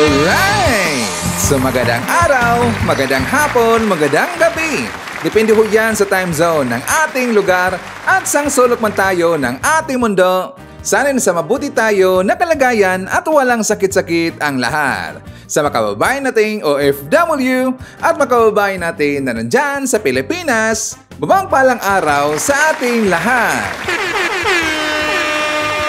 Alright! So magandang araw, magandang hapon, magandang gabi. Depende ho yan sa time zone ng ating lugar at sang sulok man tayo ng ating mundo. Sana sa mabuti tayo na kalagayan at walang sakit-sakit ang lahat. Sa makababayan nating OFW at makababayan natin na nandyan sa Pilipinas, mabangpalang araw sa ating lahat.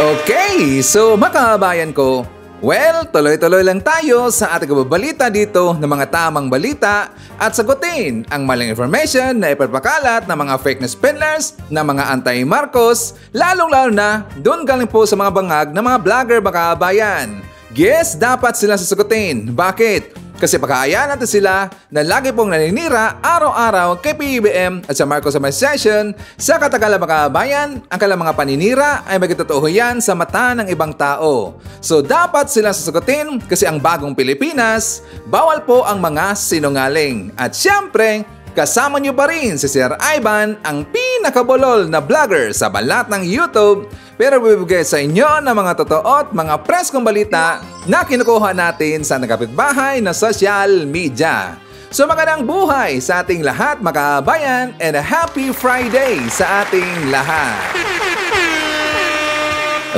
Okay, so makababayan ko, well, tuloy-tuloy lang tayo sa ating kababalita dito ng mga tamang balita at sagutin ang maling information na ipapakalat ng mga fake news peddlers na mga anti-Marcos, lalong-lalo na doon galing po sa mga bangag ng mga vlogger makabayan. Yes, dapat sila sasagutin. Bakit? Kasi pagkaayaan natin sila na lagi pong naninira araw-araw kay PBBM at sa Marcos Administration. Sa katagalan makabayan, ang kanilang mga paninira ay magtotoo yan sa mata ng ibang tao. So dapat sila sasagutin kasi ang bagong Pilipinas, bawal po ang mga sinungaling. At syempre, kasama nyo pa rin si Sir Ivan, ang pinakabolol na vlogger sa balat ng YouTube, pero bibigay sa inyo ng mga totoo at mga preskong balita na kinukuha natin sa nagkapitbahay na social media. So magandang buhay sa ating lahat makabayan and a happy Friday sa ating lahat.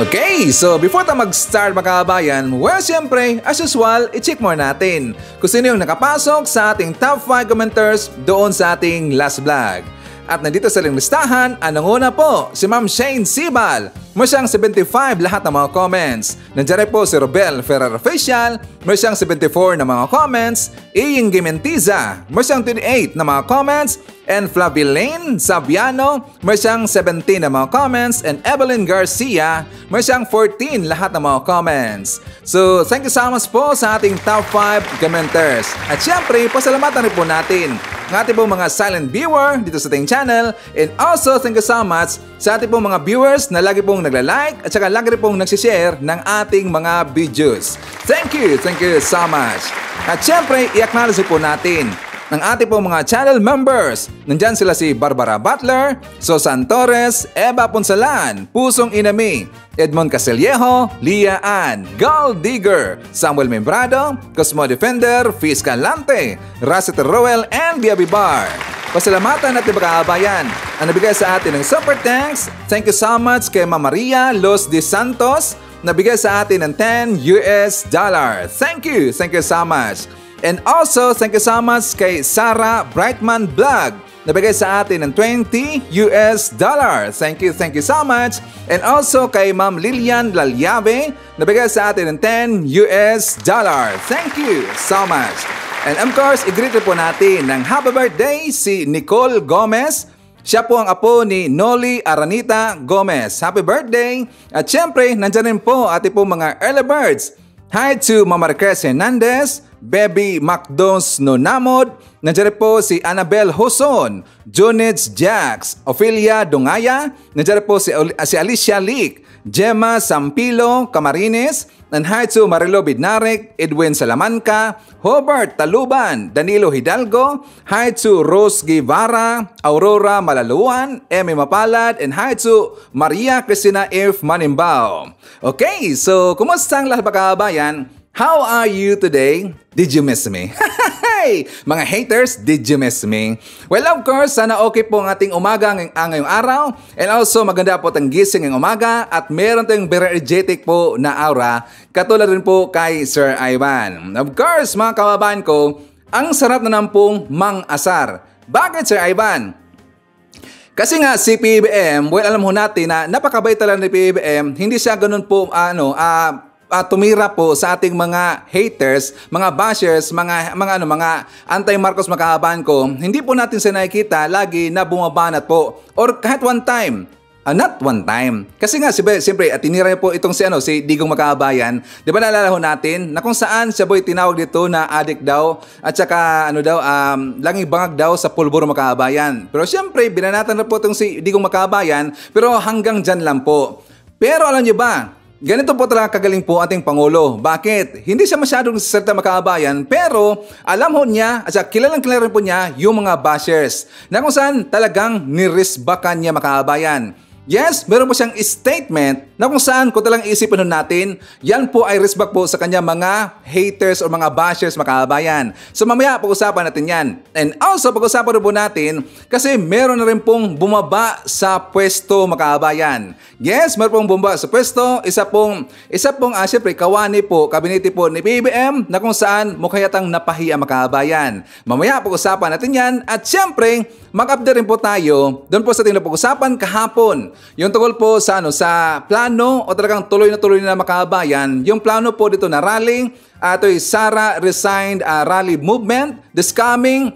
Okay, so before tayo mag-start makabayan, well, siyempre, as usual, i-check more natin kung sino yung nakapasok sa ating top 5 commenters doon sa ating last vlog. At nandito sa listahan, ang nanguna po, si Ma'am Shane Sibal. May siyang 75 lahat ng mga comments. Nandiyan rin po si Robel Ferrer Official. May siyang 74 na mga comments. Iying Gimentiza. May siyang 28 na mga comments. And Flavilaine Sabiano, may siyang 17 na mga comments. And Evelyn Garcia, may siyang 14 lahat ng mga comments. So, thank you so much po sa ating top 5 commenters. At syempre, pasalamatan rin po natin ang ating pong mga silent viewer dito sa ating channel. And also, thank you so much sa ating pong mga viewers na lagi pong nagla-like at saka lagi rin pong nagsishare ng ating mga videos. Thank you so much. At syempre, i-acknowledge po natin ng ating pong mga channel members. Nandyan sila si Barbara Butler, Susan Torres, Eva Ponsalan, Pusong Inami, Edmond Casellejo, Lia Ann, Gold Digger, Samuel Membrado, Cosmo Defender, Fiscalante, Rosette Roel, and Biabi Bar. Pasalamatan at ibagabayan ang nabigay sa atin ng super thanks. Thank you so much kay Ma Maria Los de Santos, nabigay sa atin ng $10. Thank you so much. And also, thank you so much kay Sarah Brightman Vlog, nabigay sa atin ng $20. Thank you so much. And also kay Ma'am Lilian Lalyabe, nabigay sa atin ng $10. Thank you so much. And of course, i-greet po natin ng happy birthday si Nicole Gomez. Siya po ang apo ni Noli Aranita Gomez. Happy birthday! At syempre, nandyan rin po ating po mga early birds. Hi to Mama Maricruz Hernandez, Baby Macdons Nonamod, nandiyan rin po si Annabel Hoson, Junits Jax, Ophelia Dungaya, nandiyan rin po si Alicia Leak, Gemma Sampilo Camarines, and hi to Marilo Bidnarek, Edwin Salamanca, Hobart Taluban, Danilo Hidalgo, hi to Rose Guevara, Aurora Malaluan, Emmy Mapalad, and hi to Maria Cristina F. Manimbao. Okay, so kumusta ang lahat kababayan? How are you today? Did you miss me? Hey, mga haters, did you miss me? Well, of course, sana okay po ang ating umaga ngayong araw. And also, maganda po ang gising ngayong umaga at meron tayong very energetic po na aura, katulad rin po kay Sir Ivan. Of course, mga kababayan ko, ang sarap na nampong mang-asar. Bakit, Sir Ivan? Kasi nga si PBBM, well, alam mo natin na napakabait talaga ni PBBM, hindi siya ganun po, tumira po sa ating mga haters, mga bashers, mga anti-Marcos makahabahan ko. Hindi po natin siya nakikita lagi na bumabanat po or kahit one time. Not one time. Kasi nga, siyempre, tinira niya po itong si Digong Makabayan. Di ba naalala ho natin na kung saan siya po tinawag dito na addict daw at saka langing bangag daw sa pulburo Makabayan. Pero siyempre, binanatan na po itong si Digong Makabayan pero hanggang dyan lang po. Pero alam niyo ba, ganito po talaga kagaling po ating Pangulo. Bakit? Hindi siya masyadong salita makabayan, pero alam ho niya, at kilalang rin po niya yung mga bashers na kung saan talagang nirisbakan niya makabayan. Yes, meron po siyang statement na kung saan kung talang isipin nun natin, yan po ay respect po sa kanya mga haters o mga bashers mga kababayan. So mamaya pag-usapan natin yan. And also pag-usapan rin po natin kasi meron na rin pong bumaba sa pwesto mga kababayan. Yes, meron pong bumaba sa pwesto. Isa pong syempre kawani po, kabinete po ni BBM na kung saan mukhayatang napahiya mga kababayan. Mamaya pag-usapan natin yan at syempre mag-update rin po tayo doon po sa ating napag-usapan kahapon. Yung tungkol po sa plano o talagang tuloy na makabayan, yung plano po dito na rally, ito ay Sara Resigned Rally Movement this coming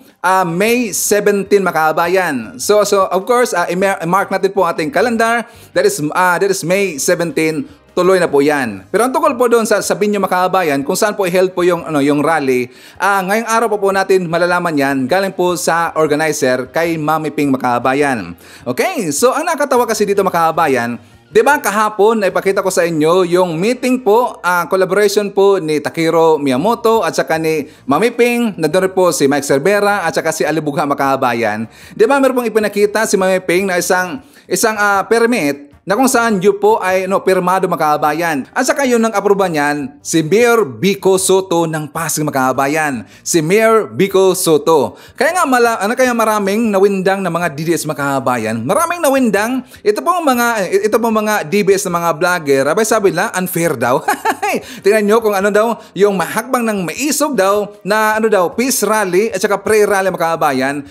May 17 makabayan. So of course, i-mark natin po ating calendar. That is May 17. Tuloy na po yan. Pero ang tungkol po doon sa Binyo makabayan, kung saan po i-held po yung rally, ngayong araw po natin malalaman yan galing po sa organizer kay Mami Ping makabayan. Okay, so ang nakatawa kasi dito makabayan, di ba kahapon na ipakita ko sa inyo yung meeting po, collaboration po ni Takiro Miyamoto at saka ni Mami Ping, nandun po si Mike Cervera at saka si Alibugha makabayan. Di ba meron pong ipinakita si Mami Ping na isang permit na kung saan yun po ay pirmado makabayan. At saka yun ang aproba niyan, si Mayor Vico Soto ng Pasig makabayan. Si Mayor Vico Soto. Kaya nga maraming nawindang na mga DDS makabayan. Maraming nawindang. Ito pong mga DBS na mga vlogger. Abay sabi nila, unfair daw. Tingnan nyo kung yung mahakbang ng maisog daw na peace rally at saka prayer rally makabayan.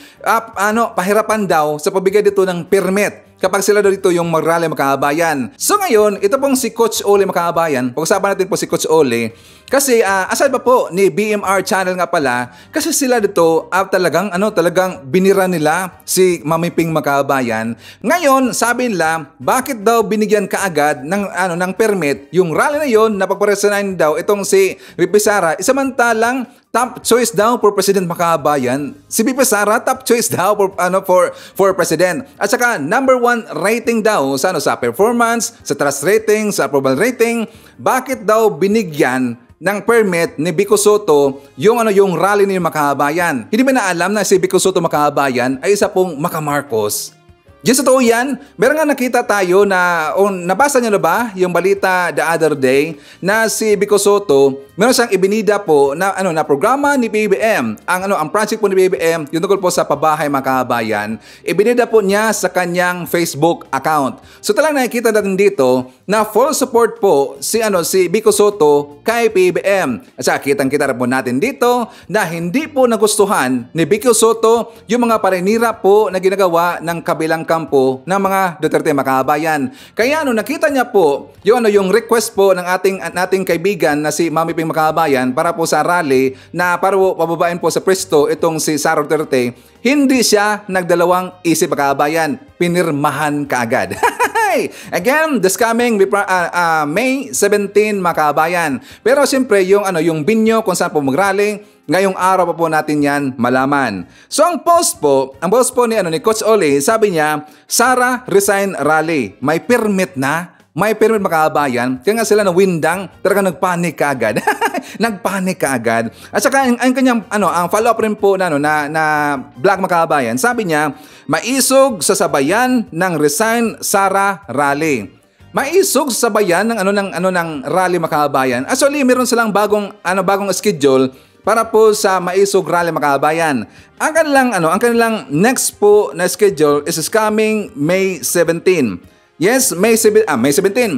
Pahirapan daw sa pabigay dito ng permit kapag sila dito yung mag-rally makabayan. So ngayon, ito pong si Coach Ole makabayan. Pag-usapan natin po si Coach Ole. Kasi aside pa po ni BMR channel nga pala, kasi sila dito talagang binira nila si Mami Ping makabayan. Ngayon, sabi nila, bakit daw binigyan kaagad ng permit yung rally na yon na pagparesanan daw itong si VP Sara, isamantalang top choice daw for President makabayan. Si VP Sara, top choice daw for President. At saka number 1 rating daw sa performance, sa trust rating, sa approval rating. Bakit daw binigyan ng permit ni Vico Soto yung rally ni makabayan? Hindi ba na alam na si Vico Soto makabayan ay isa pong Makamarcos? Yes, totoo yan. Meron nga nakita tayo na, nabasa niyo na ba yung balita the other day na si Vico Soto, meron siyang ibinida po na programa ni BBM. Ang project po ni BBM, yung tungkol po sa pabahay makabayan, ibinida po niya sa kanyang Facebook account. So talagang nakikita natin dito na full support po si Vico Soto kay BBM. At saka kitang-kita po natin dito na hindi po nagustuhan ni Vico Soto yung mga parinira po na ginagawa ng kabilang kampo ng mga Duterte makabayan. Kaya nakita niya po yung request po ng ating kaibigan na si Mami Ping makabayan para po sa rally na para po pababain po sa pwesto itong si Sara Duterte, hindi siya nagdalawang isip makabayan. Pinirmahan kaagad. Again, this coming May 17 makabayan. Pero siyempre yung binyo kung saan po mag-rally, ngayong araw pa po natin yan malaman. So ang post po ni Coach Ole, sabi niya, Sara Resign Rally. May permit na. May permit makabayan. Kaya nga sila na windang, talagang nagpanik kaagad. Nagpanik kaagad. At saka ang kanyang ang follow-up rin po na vlog makabayan, sabi niya, maisog sa sabayan ng Resign Sara Rally. Maisog sa sabayan ng rally makabayan. Actually, meron silang bagong schedule para po sa Maisog Rally makabayan. Ang kanilang next po na schedule is coming May 17. Yes, May 17.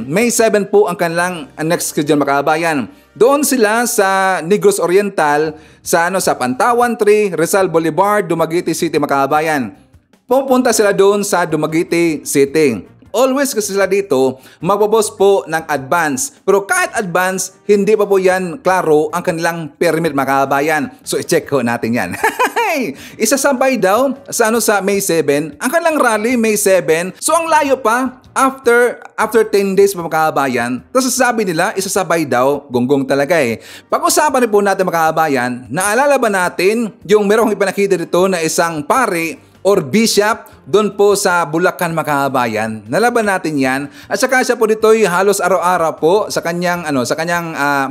May 7 po ang kanilang next schedule makabayan. Doon sila sa Negros Oriental, sa Pantawan 3, Rizal Boulevard, Dumaguete City makabayan. Pupunta sila doon sa Dumaguete City. Always kasi sila dito, magbaboss po ng advance. Pero kahit advance, hindi pa po yan klaro ang kanilang permit makabayan. So i-check ko natin yan. Isasabay daw sa May 7, ang kanilang rally May 7. So ang layo pa, after 10 days pa makabayan, tapos sasabi nila, isasabay daw, gonggong talaga eh. Pag-usapan rin po natin makabayan, naalala ba natin yung merong ipinakita dito na isang pari or bishop doon po sa Bulacan makabayan? Nalaban natin yan. At saka siya po dito'y halos araw-araw po sa kanyang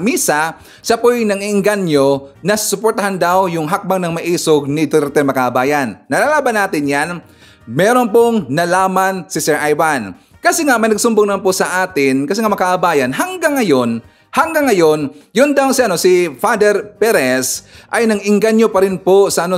misa, siya po'y nang-inganyo na suportahan daw yung hakbang ng maisog ni Duterte makabayan. Nalalaban natin yan. Meron pong nalaman si Sir Ivan. Kasi nga may nagsumbong naman po sa atin, kasi nga makaabayan, hanggang ngayon, yun daw si Father Perez ay nang-inganyo pa rin po sa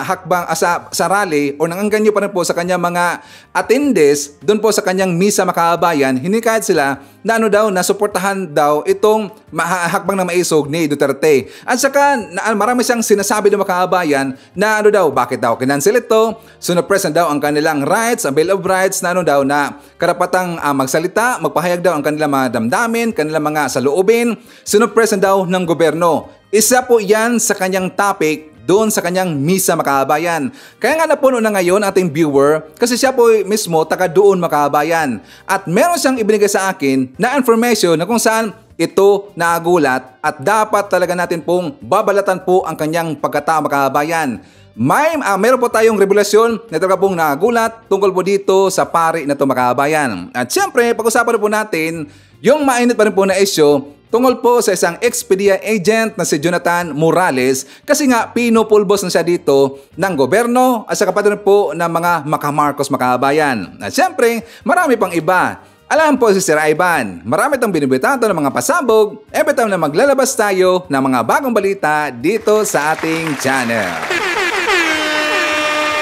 hakbang sa rally o nang-inganyo pa rin po sa kanyang mga attendees doon po sa kanyang misa makaabayan. Hinikayat sila na na suportahan daw itong hakbang na maisog ni Duterte. At saka marami siyang sinasabi ng makaabayan na bakit daw kinansel ito? Sunopress daw ang kanilang rights, ang Bill of Rights na na karapatang magsalita, magpahayag daw ang kanilang mga damdamin, kanilang mga saloobin. Sinupress daw ng gobyerno. Isa po yan sa kanyang topic doon sa kanyang misa makaabayan. Kaya nga napuno na ngayon ating viewer kasi siya po mismo taga doon makaabayan. At meron siyang ibinigay sa akin na information na kung saan ito naagulat at dapat talaga natin pong babalatan po ang kanyang pagkatao makaabayan. Meron po tayong revelasyon na talaga pong nagulat tungkol po dito sa pari na ito makaabayan. At syempre, pag-usapan po natin yung mainit pa rin po na issue tungkol po sa isang Expedia agent na si Jonathan Morales kasi nga pinupulbos na siya dito ng gobyerno at sa kapatid po ng mga Marcos makaabayan. At syempre, marami pang iba. Alam po si Sir Ivan, marami itong binibitato ng mga pasabog every time na maglalabas tayo ng mga bagong balita dito sa ating channel.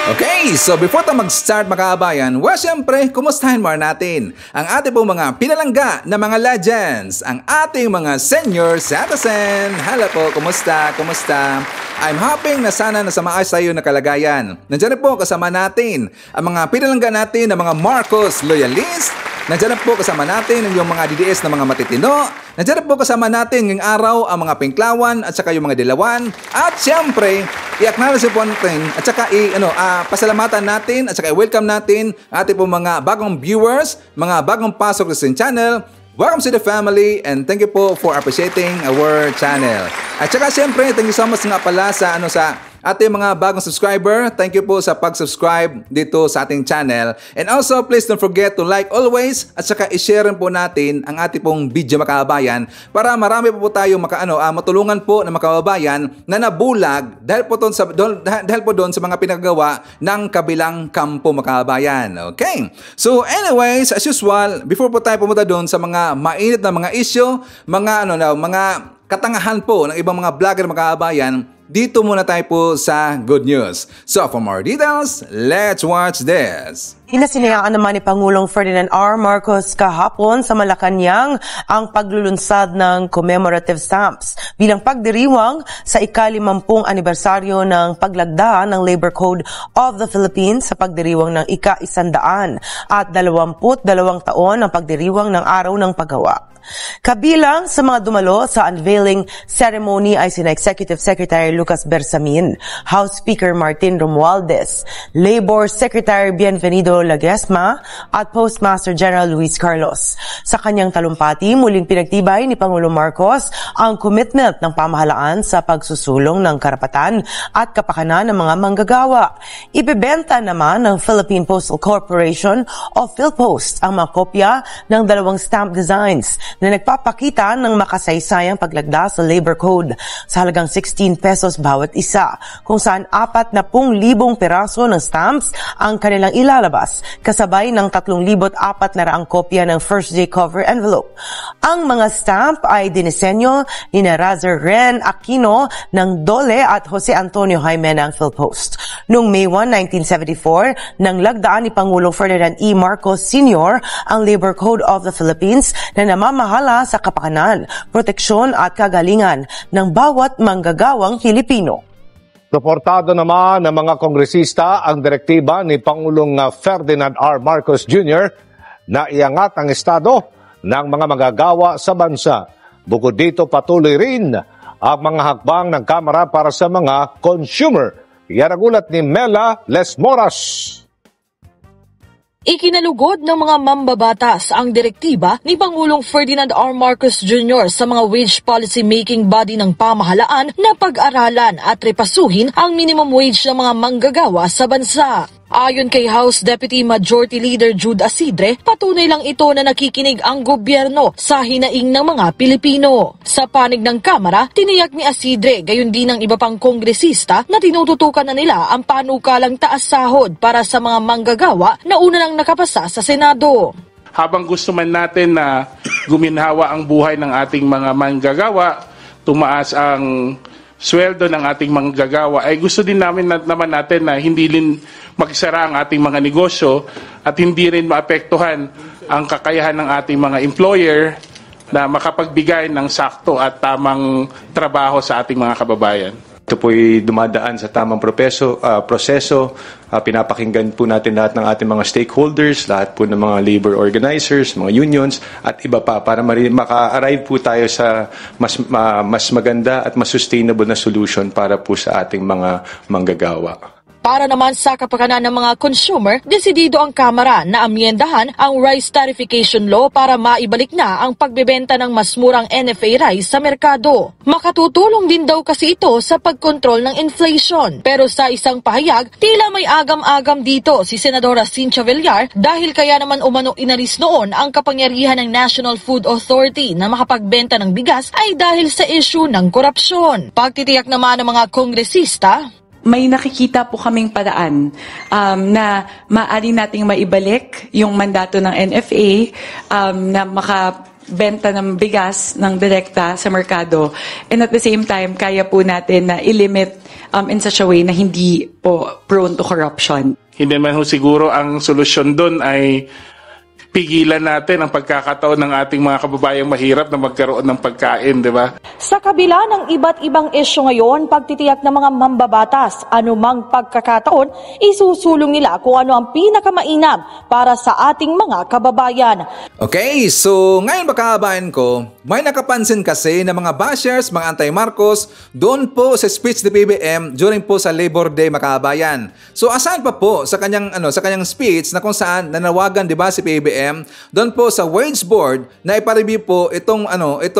Okay, so before tayo mag-start makaabayan, syempre, kumustahin muna natin ang ating pong mga pinalangga na mga legends, ang ating mga senior citizen. Hello po, kumusta? I'm hoping na sana nasa maayos tayo na kalagayan. Nandiyan po kasama natin ang mga pinalangga natin na mga Marcos loyalist. Nandiyan po kasama natin yung mga DDS na mga matitino. Nandiyan po kasama natin ngayong araw ang mga Pinklawan at saka yung mga Dilawan. At siyempre, i-acknowledge po natin at saka pasalamatan natin at saka i-welcome natin ating po mga bagong viewers, mga bagong pasok sa channel. Welcome to the family and thank you po for appreciating our channel. At saka siyempre, thank you so much nga pala sa ating mga bagong subscriber. Thank you po sa pag-subscribe dito sa ating channel. And also, please don't forget to like always at saka i-share po natin ang ating pong video makaabayan para marami po tayo matulungan po ng makababayan na nabulag dahil po doon sa mga pinagagawa ng kabilang kampo makaabayan. Okay? So anyways, as usual, before po tayo pumunta doon sa mga mainit na mga issue, mga katangahan po ng ibang mga vlogger makaabayan, dito muna tayo po sa good news. So for more details, let's watch this. Hinasinayaan naman ni Pangulong Ferdinand R. Marcos kahapon sa Malacanang ang paglulunsad ng commemorative stamps bilang pagdiriwang sa ika-50 anibersaryo ng paglagda ng Labor Code of the Philippines sa pagdiriwang ng ika-100 at 22 taon ng pagdiriwang ng Araw ng Paggawa. Kabilang sa mga dumalo sa unveiling ceremony ay sina Executive Secretary Lucas Bersamin, House Speaker Martin Romualdez, Labor Secretary Bienvenido Laguesma at Postmaster General Luis Carlos. Sa kanyang talumpati, muling pinagtibay ni Pangulong Marcos ang commitment ng pamahalaan sa pagsusulong ng karapatan at kapakanan ng mga manggagawa. Ibebenta naman ng Philippine Postal Corporation o PhilPost ang mga kopya ng 2 stamp designs na nagpapakita ng makasaysayang paglagda sa Labor Code sa halagang 16 pesos bawat isa, kung saan 40,000 piraso ng stamps ang kanilang ilalabas, kasabay ng 3,400 kopya ng first day cover envelope. Ang mga stamp ay dinisenyo ni Razer Ren Aquino ng Dole at Jose Antonio Jaime ng PhilPost. Noong May 1, 1974, nang lagdaan ni Pangulong Ferdinand E. Marcos Sr. ang Labor Code of the Philippines na namamahala sa kapakanan, proteksyon at kagalingan ng bawat manggagawang Pilipino. Suportado naman ng mga kongresista ang direktiba ni Pangulong Ferdinand R. Marcos Jr. na iangat ang estado ng mga manggagawa sa bansa. Bukod dito, patuloy rin ang mga hakbang ng Kamara para sa mga consumer. Yan ang ulat ni Mela Lesmoras. Ikinalugod ng mga mambabatas ang direktiba ni Pangulong Ferdinand R. Marcos Jr. sa mga wage policy making body ng pamahalaan na pag-aralan at repasuhin ang minimum wage ng mga manggagawa sa bansa. Ayon kay House Deputy Majority Leader Jude Asidre, patunay lang ito na nakikinig ang gobyerno sa hinaing ng mga Pilipino. Sa panig ng Kamara, tiniyak ni Asidre, gayon din ng iba pang kongresista na tinututukan na nila ang panukalang taas sahod para sa mga manggagawa na una nang nakapasa sa Senado. habang gusto man natin na guminhawa ang buhay ng ating mga manggagawa, tumaas ang sweldo ng ating manggagawa, ay gusto din naman natin na hindi rin magsara ang ating mga negosyo at hindi rin maapektuhan ang kakayahan ng ating mga employer na makapagbigay ng sakto at tamang trabaho sa ating mga kababayan. Ito po'y dumadaan sa tamang proseso. Pinapakinggan po natin lahat ng ating mga stakeholders, lahat po ng mga labor organizers, mga unions, at iba pa para maka-arrive po tayo sa mas maganda at mas sustainable na solution para po sa ating mga manggagawa. Para naman sa kapakanan ng mga consumer, desidido ang Kamara na amyendahan ang Rice Tarification Law para maibalik na ang pagbebenta ng mas murang NFA rice sa merkado. Makatutulong din daw kasi ito sa pagkontrol ng inflation. Pero sa isang pahayag, tila may agam-agam dito si Senadora Cynthia Villar dahil kaya naman umano inalis noon ang kapangyarihan ng National Food Authority na makapagbenta ng bigas ay dahil sa issue ng korupsyon. Pagtitiyak naman ng mga kongresista, may nakikita po kaming paraan na maaari nating maibalik yung mandato ng NFA na makabenta ng bigas ng direkta sa merkado. And at the same time, kaya po natin na ilimit in such a way na hindi po prone to corruption. Hindi man ho siguro ang solusyon doon ay pigilan natin ang pagkakataon ng ating mga kababayang mahirap na magkaroon ng pagkain, di ba? sa kabila ng iba't ibang isyu ngayon, pagtitiyak ng mga mambabatas, anumang pagkakataon, isusulong nila kung ano ang pinakamainam para sa ating mga kababayan. Okay, so ngayon mga kababayan ko, may nakapansin kasi na mga bashers, mga anti-Marcos, doon po sa speech ni PBM during po sa Labor Day mga kababayan. So asan pa po sa kanyang speech na kung saan nanawagan 'di ba si PBM doon po sa wage board na ipa-review po ito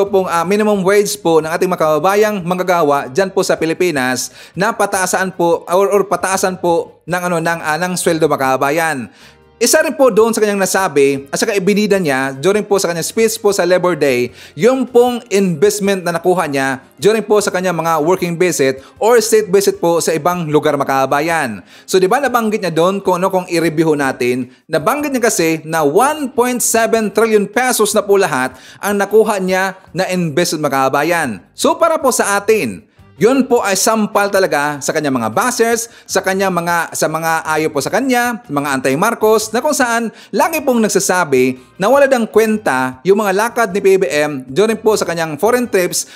pong minimum wage po ng ating mga kababayang manggagawa diyan po sa Pilipinas na pataasan po or pataasan po ng sweldo mga kababayan. Isa rin po doon sa kanyang nasabi at saka ibinida niya during po sa kanyang speech po sa Labor Day yung pong investment na nakuha niya during po sa kanyang mga working visit or state visit po sa ibang lugar makabayan. So di ba nabanggit niya doon kung i-review natin, nabanggit niya kasi na 1.7 trillion pesos na po lahat ang nakuha niya na investment makabayan. So para po sa atin, yun po ay sampal talaga sa kanyang mga bashers, sa mga ayaw po sa kanya, mga anti-Marcos, na kung saan lagi pong nagsasabi na wala dang kwenta yung mga lakad ni PBM during po sa kanyang foreign trips,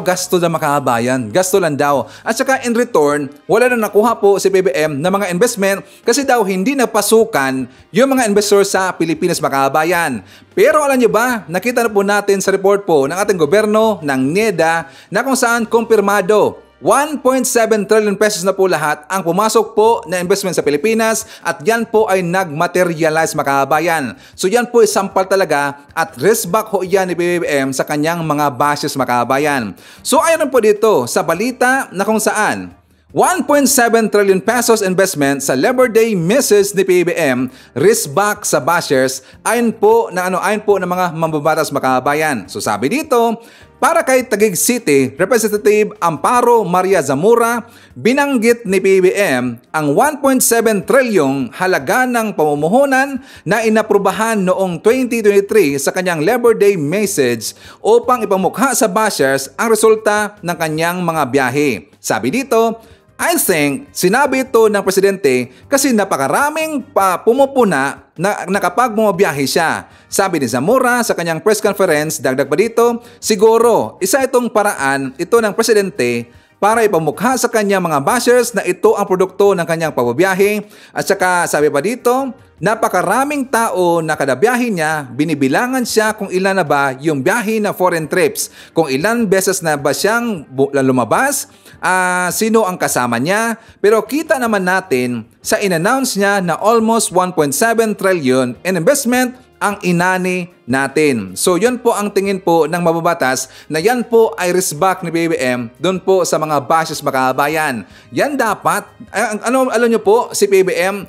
gasto na makabayan, gasto lang daw. At saka in return, wala na nakuha po si PBM na mga investment kasi daw hindi napasukan yung mga investor sa Pilipinas makabayan. Pero alam niyo ba, nakita na po natin sa report po ng ating gobyerno ng NEDA na kung saan kumpirmado 1.7 trillion pesos na po lahat ang pumasok po na investment sa Pilipinas at yan po ay nag-materialize makabayan. So yan po ay sampal talaga at risk back ho yan ni PBM sa kanyang mga bases makabayan. So ayon po dito sa balita na kung saan 1.7 trillion pesos investment sa Labor Day message ni PBM, risk back sa bashers ayon po ng mga mambabatas makabayan. So sabi dito, para kay Taguig City Representative Amparo Maria Zamora, binanggit ni PBM ang 1.7 trilyong halaga ng pamumuhunan na inaprubahan noong 2023 sa kanyang Labor Day message upang ipamukha sa bashers ang resulta ng kanyang mga biyahe. Sabi dito, I think sinabi ito ng presidente kasi napakaraming pumupuna na kapag bumabiyahe siya. Sabi ni Zamora sa kanyang press conference, dagdag pa dito, siguro isa itong paraan ito ng presidente para ipamukha sa kanyang mga bashers na ito ang produkto ng kanyang pagbabiyahe. At saka sabi pa dito, napakaraming tao na kada biyahe niya, binibilangan siya kung ilan na ba yung biyahe na foreign trips, kung ilan beses na ba siyang lumabas, sino ang kasama niya. Pero kita naman natin sa in-announce niya na almost 1.7 trillion in investment ang inani natin. So yun po ang tingin po ng mababatas na yan po ay risk back ni PBM doon po sa mga bashes makabayan. Yan dapat, alam nyo po, si PBM,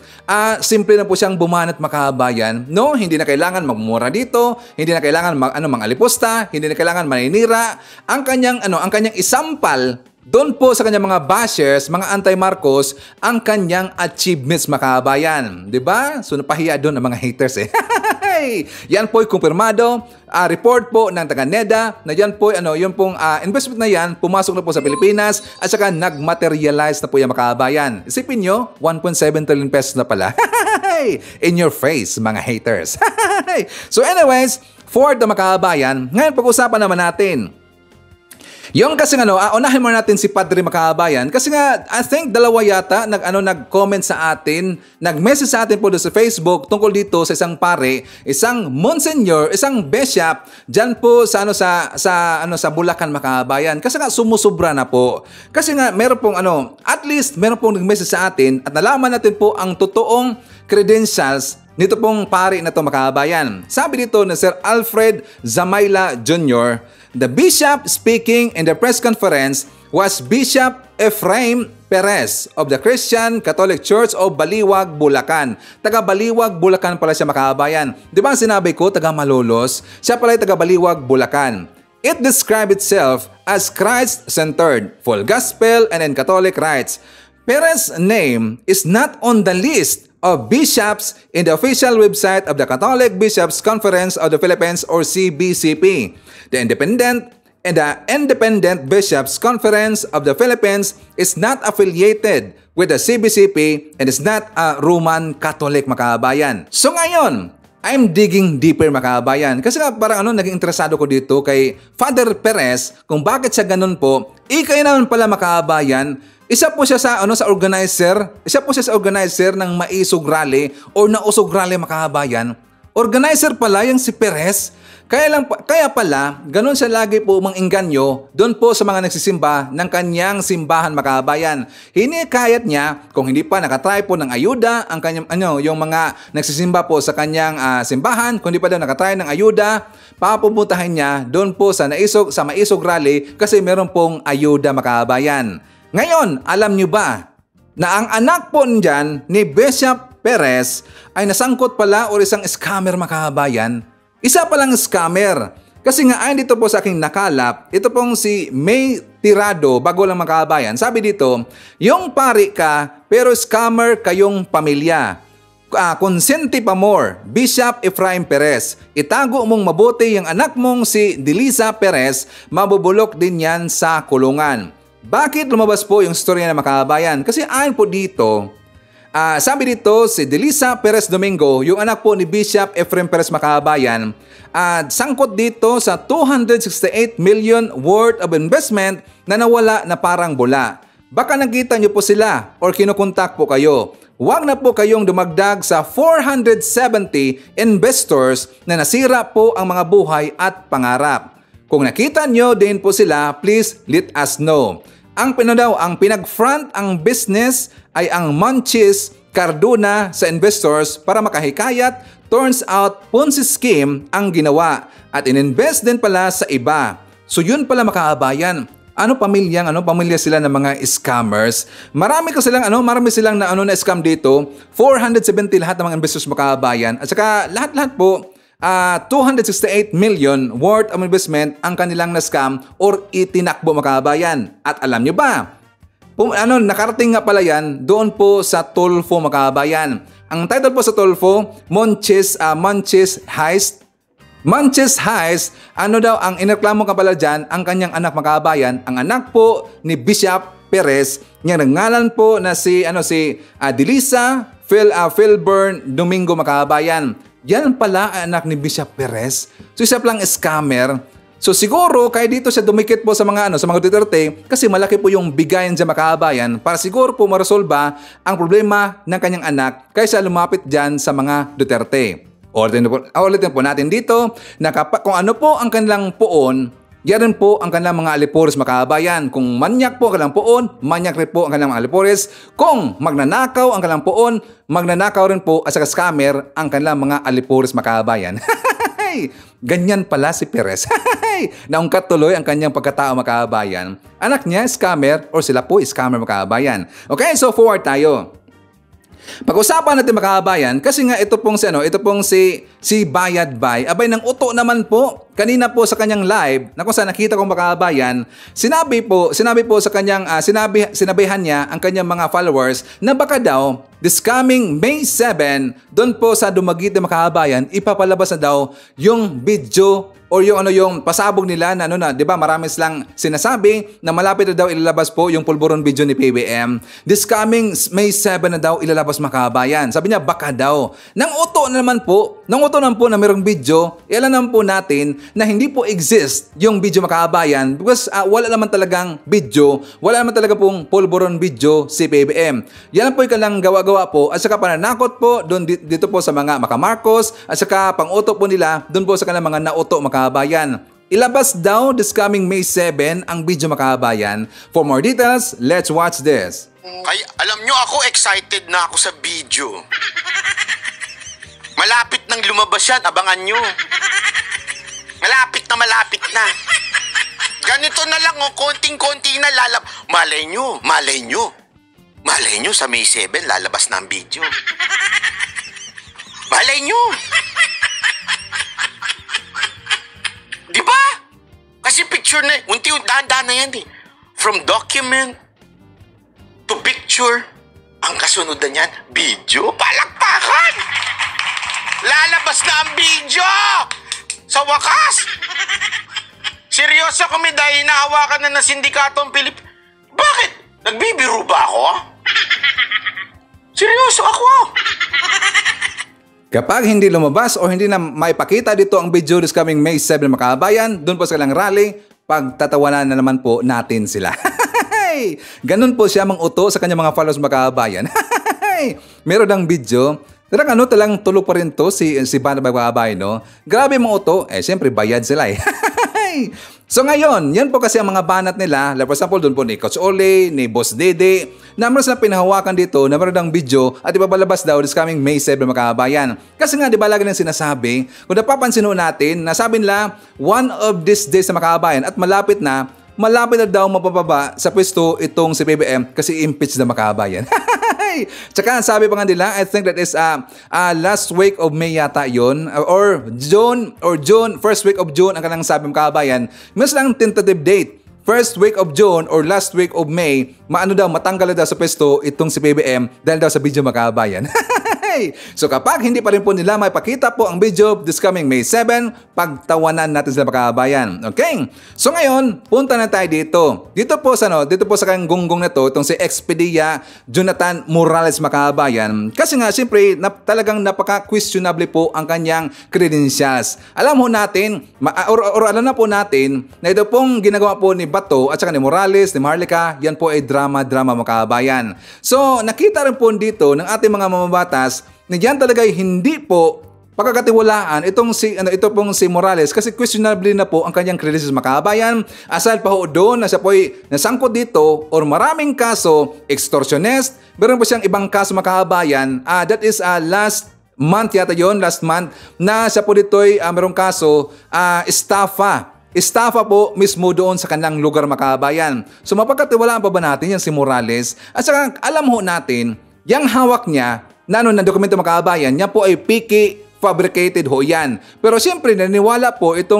simple na po siyang bumanat makabayan. No, hindi na kailangan magmura dito, hindi na kailangan mangalipusta, hindi na kailangan maninira. Ang kanyang isampal doon po sa kanyang mga bashers, mga anti-Marcos, ang kanyang achievements makabayan. 'Di ba? So napahiya doon ang mga haters . Yan po'y kumpirmado, report po ng taga NEDA na yan po, yung pong investment na yan, pumasok na po sa Pilipinas at saka nag-materialize na po yung makabayan. Isipin nyo, 1.7 trillion pesos na pala. In your face, mga haters. So anyways, for the makabayan, ngayon pag-usapan naman natin. Yung kasi unahin muna natin si Padre Makabayan kasi nga I think dalawa yata nag-comment sa atin, nag-message sa atin po doon sa Facebook tungkol dito sa isang pare, isang Monsignor, isang bishop diyan po sa sa Bulacan Makabayan. Kasi nga sumusubra na po. Kasi nga meron pong at least meron pong nag-message sa atin at nalaman natin po ang totoong credentials nito pong pare na to Makabayan. Sabi dito ni Sir Alfred Zamayla Jr., the bishop speaking in the press conference was Bishop Ephraim Perez of the Christian Catholic Church of Baliwag, Bulacan. Taga Baliwag, Bulacan pala siya Makabayan. Di ba sinabi ko, taga Malolos? Siya pala ay taga Baliwag, Bulacan. It described itself as Christ-centered, full gospel and in Catholic rites. Perez's name is not on the list of bishops in the official website of the Catholic Bishops Conference of the Philippines or CBCP. The Independent Bishops Conference of the Philippines is not affiliated with the CBCP and is not a Roman Catholic Makabayan. So ngayon, I'm digging deeper Makabayan kasi parang naging interesado ko dito kay Father Perez kung bakit siya ganun po. Ikay naman pala Makabayan. Isa po siya sa organizer ng Maisog Rally or Nausog Rally Makabayan. Organizer pala yung si Perez. Kaya pala, ganun siya lagi po mang-inganyo doon po sa mga nagsisimba ng kanyang simbahan Makabayan. Hinikayat niya kung hindi pa nakatry po ng ayuda ang kanyang yung mga nagsisimba po sa kanyang simbahan, kung hindi pa daw nakatry ng ayuda, papupuntahin niya doon po sa Maisog Rally kasi meron pong ayuda Makabayan. Ngayon, alam nyo ba na ang anak po niyan ni Bishop Perez ay nasangkot pala o isang scammer Makabayan? Isa palang scammer. Kasi nga ayon dito po sa aking nakalap, ito pong si May Tirado, bago lang Makabayan. Sabi dito, yung pari ka pero scammer kayong pamilya. Consenti pa more, Bishop Ephraim Perez. Itago mong mabuti yung anak mong si Delisa Perez, mabubulok din yan sa kulungan. Bakit lumabas po yung storya ng Makabayan? Kasi ayon po dito, sabi dito si Delisa Perez Domingo, yung anak po ni Bishop Ephraim Perez Makabayan, sangkot dito sa 268 million worth of investment na nawala na parang bula. Baka nakita nyo po sila or kinukontak po kayo. Huwag na po kayong dumagdag sa 470 investors na nasira po ang mga buhay at pangarap. Kung nakita nyo din po sila, please let us know. Ang pinag-front ang business ay ang Manchis Cardona sa investors para makahikayat. Turns out, Ponzi scheme ang ginawa at ininvest din pala sa iba. So yun pala Makabayan. Pamilya sila ng mga scammers. Marami silang na scam dito. 470 lahat ng mga investors Makabayan. At saka lahat-lahat po 268 million worth of investment ang kanilang na-scam or itinakbo Makabayan. At alam nyo ba, nakarating nga pala yan doon po sa Tulfo Makabayan. Ang title po sa Tulfo, Manchis Heist. Manchis Heist, ang inireklamo ka pala dyan, ang kanyang anak Makabayan, ang anak po ni Bishop Perez, niyang nangalan po na si Delisa Philburn Domingo Makabayan. Yan pala ang anak ni Bishop Perez. So siya palang scammer. So siguro kaya dito siya dumikit po sa mga Duterte kasi malaki po yung bigayan sa Makabayan para siguro po maresolba ang problema ng kanyang anak kaysa lumapit diyan sa mga Duterte. Ulitin po natin dito na kung ano po ang kanilang poon, yan po ang kanilang mga alipores Makabayan. Kung manyak po ang kanilang poon, manyak rin po ang kanilang mga alipores. Kung magnanakaw ang kanilang poon, magnanakaw rin po at saka scammer ang kanilang mga alipores Makabayan. Ganyan pala si Perez. Naungkat tuloy ang kanyang pagkatao Makabayan. Anak niya scammer or sila po scammer Makabayan. Okay, so forward tayo. Pag-usapan natin mga kababayan, kasi nga ito pong si Bayad Bay, abay ng uto naman po, kanina po sa kanyang live, na kung saan nakita kong mga kababayan, sinabi po sa kanyang, sinabihan niya ang kanyang mga followers na baka daw, this coming May 7, doon po sa Dumaguete mga kababayan, ipapalabas na daw yung video or yung pasabog nila na 'di ba? Marami silang sinasabi na malapit na daw ilalabas po yung pulburon video ni PBM. This coming May 7 na daw ilalabas mga kababayan. Sabi niya baka daw. Nang uto naman po na mayroong video, ilan naman po natin na hindi po exist yung video mga kababayan because wala naman talagang video, wala naman talaga pong pulburon video si PBM. Yan po yung kanilang gawa-gawa po at saka pananakot po doon dito po sa mga Marcos at saka pang-uto po nila doon po sa kanilang mga nauto mga kababayan. Ilabas daw this coming May 7 ang video mga kababayan. For more details, let's watch this. Kaya alam nyo ako, excited na ako sa video. Malapit nang lumabas yan, abangan nyo. Malapit na. Ganito na lang, konting-konti na Malay nyo, sa May 7 lalabas na ang video. Malay nyo. Di ba? Kasi picture na, dahan-dahan na yan eh. From document to picture, ang kasunod na niyan, video, palakpakan! Lalabas na ang video! Sa wakas! Seryoso kami dahil nahawakan na ng sindikatong Bakit? Nagbibiro ba ako? Seryoso ako! Kapag hindi lumabas o hindi na maipakita dito ang video this coming May 7 mga kababayan, doon po sa kanilang rally, pagtatawanan na naman po natin sila. Ganun po siya mang-uto sa kanyang mga followers mga kababayan. Meron ng video. Talang tulog pa rin to si Bana Bagabay, no? Grabe mang-uto. Siyempre bayad sila eh. So ngayon, yan po kasi ang mga banat nila. For example, doon po ni Coach Ole, ni Boss Dede, na meron silang pinahawakan dito na meron ng video at ipabalabas daw this coming May 7 mga kababayan. Kasi nga, di ba lagi nang sinasabi, kung napapansin natin, nasabi nila, one of these days na mga kababayan at malapit na daw mapababa sa pwesto itong si PBM kasi impeach na mga kababayan. Tsaka sabi pa nga nila, I think that is last week of May yata yun, or June, first week of June ang kanang sabi mga kababayan. Mas lang tentative date. First week of June or last week of May, matanggal daw sa pwesto itong si PBM dahil daw sa video mga kababayan. So kapag hindi pa rin po nila maipakita po ang video this coming May 7, pagtawanan natin sila mga kababayan. Okay? So ngayon, punta na tayo dito. Dito po sa kanyang gunggong na to, itong si Expedia Jonathan Morales mga kababayan. Kasi nga, siyempre, talagang napaka-questionable po ang kanyang credentials. Alam mo natin, alam na po natin na ito pong ginagawa po ni Bato at saka ni Morales, ni Marlica, yan po ay drama-drama mga kababayan. So, nakita rin po dito ng ating mga mamabatas na yan talaga hindi po pagkakatiwalaan ito pong si Morales kasi questionable na po ang kanyang credentials mga kababayan. Asal pa ho doon na siya po ay nasangkot dito or maraming kaso, extortionist, meron po siyang ibang kaso mga kababayan. That is last month na siya po dito ay merong kaso, estafa po mismo doon sa kanilang lugar mga kababayan. So mapagkatiwalaan pa ba natin yan si Morales? At saka alam ho natin, yung hawak niya na dokumento mga kababayan, yan po ay piki fabricated ho yan. Pero siyempre naniwala po ito